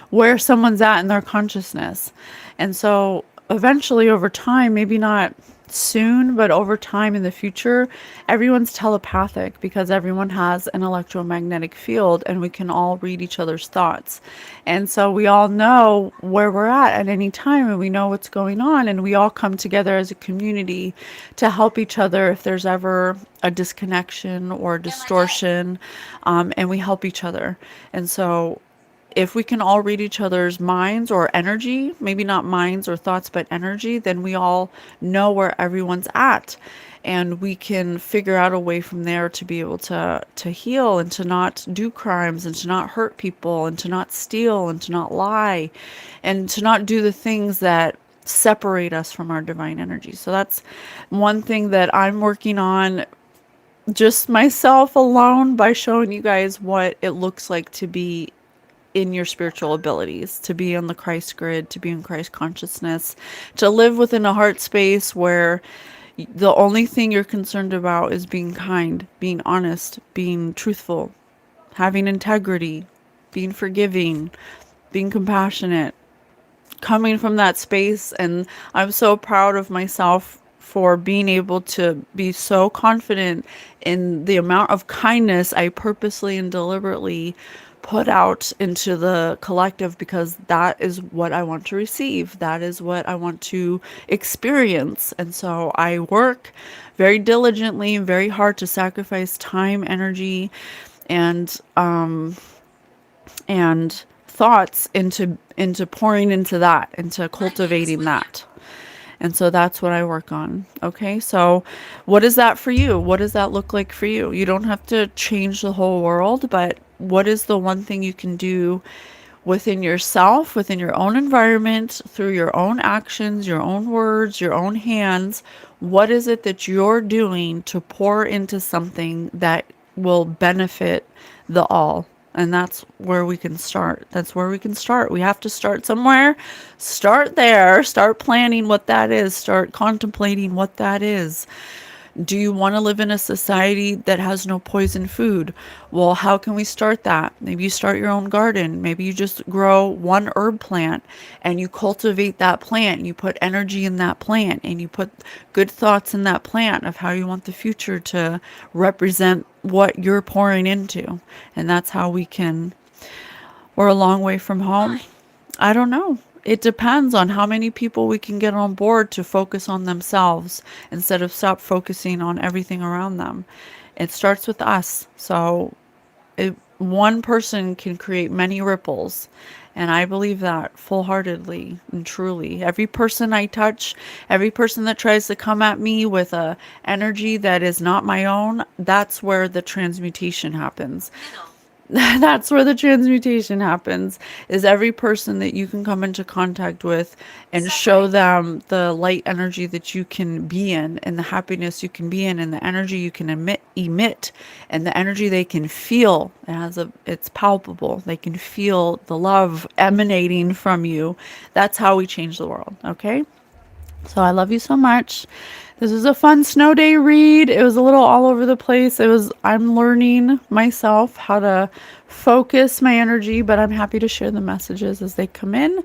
where someone's at in their consciousness. And so eventually over time, maybe not soon, but over time in the future, everyone's telepathic because everyone has an electromagnetic field and we can all read each other's thoughts. And so we all know where we're at any time, and we know what's going on, and we all come together as a community to help each other if there's ever a disconnection or MIA. distortion, and we help each other. And so if we can all read each other's minds or energy, maybe not minds or thoughts, but energy, then we all know where everyone's at. And we can figure out a way from there to be able to heal and to not do crimes and to not hurt people and to not steal and to not lie and to not do the things that separate us from our divine energy. So that's one thing that I'm working on, just myself alone, by showing you guys what it looks like to be in your spiritual abilities, to be on the Christ grid, to be in Christ consciousness, to live within a heart space where the only thing you're concerned about is being kind, being honest, being truthful, having integrity, being forgiving, being compassionate, coming from that space. And I'm so proud of myself for being able to be so confident in the amount of kindness I purposely and deliberately put out into the collective, because that is what I want to receive. That is what I want to experience. And so I work very diligently and very hard to sacrifice time, energy, and thoughts into pouring into that, into My name is cultivating William. that. And so that's what I work on. Okay. So what is that for you? What does that look like for you? You don't have to change the whole world, but what is the one thing you can do within yourself, within your own environment, through your own actions, your own words, your own hands? What is it that you're doing to pour into something that will benefit the all? And that's where we can start. That's where we can start. We have to start somewhere. Start there. Start planning what that is. Start contemplating what that is. Do you want to live in a society that has no poison food? Well, how can we start that? Maybe you start your own garden. Maybe you just grow one herb plant and you cultivate that plant. And you put energy in that plant and you put good thoughts in that plant of how you want the future to represent what you're pouring into. And that's how we can. We're a long way from home. Why? I don't know. It depends on how many people we can get on board to focus on themselves instead of stop focusing on everything around them. It starts with us. So one person can create many ripples. And I believe that full heartedly and truly. Every person I touch, every person that tries to come at me with a energy that is not my own, that's where the transmutation happens. Middle. That's where the transmutation happens, is every person that you can come into contact with and show Separate. them the light energy that you can be in and the happiness you can be in and the energy you can emit and the energy they can feel. It's palpable. They can feel the love emanating from you. That's how we change the world. Okay. So I love you so much. This was a fun snow day read. It was a little all over the place. I'm learning myself how to focus my energy, but I'm happy to share the messages as they come in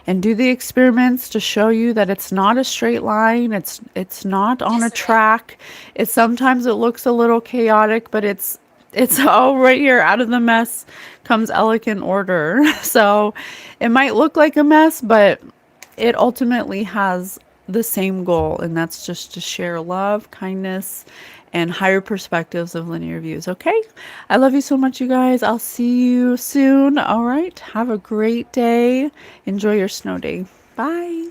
and do the experiments to show you that it's not a straight line. It's not on a Disarray. track. It looks a little chaotic, but it's all right here. Out of the mess comes elegant order. So it might look like a mess, but it ultimately has the same goal, and that's just to share love, kindness, and higher perspectives of linear views. Okay? I love you so much, you guys. I'll see you soon. All right. Have a great day. Enjoy your snow day. Bye.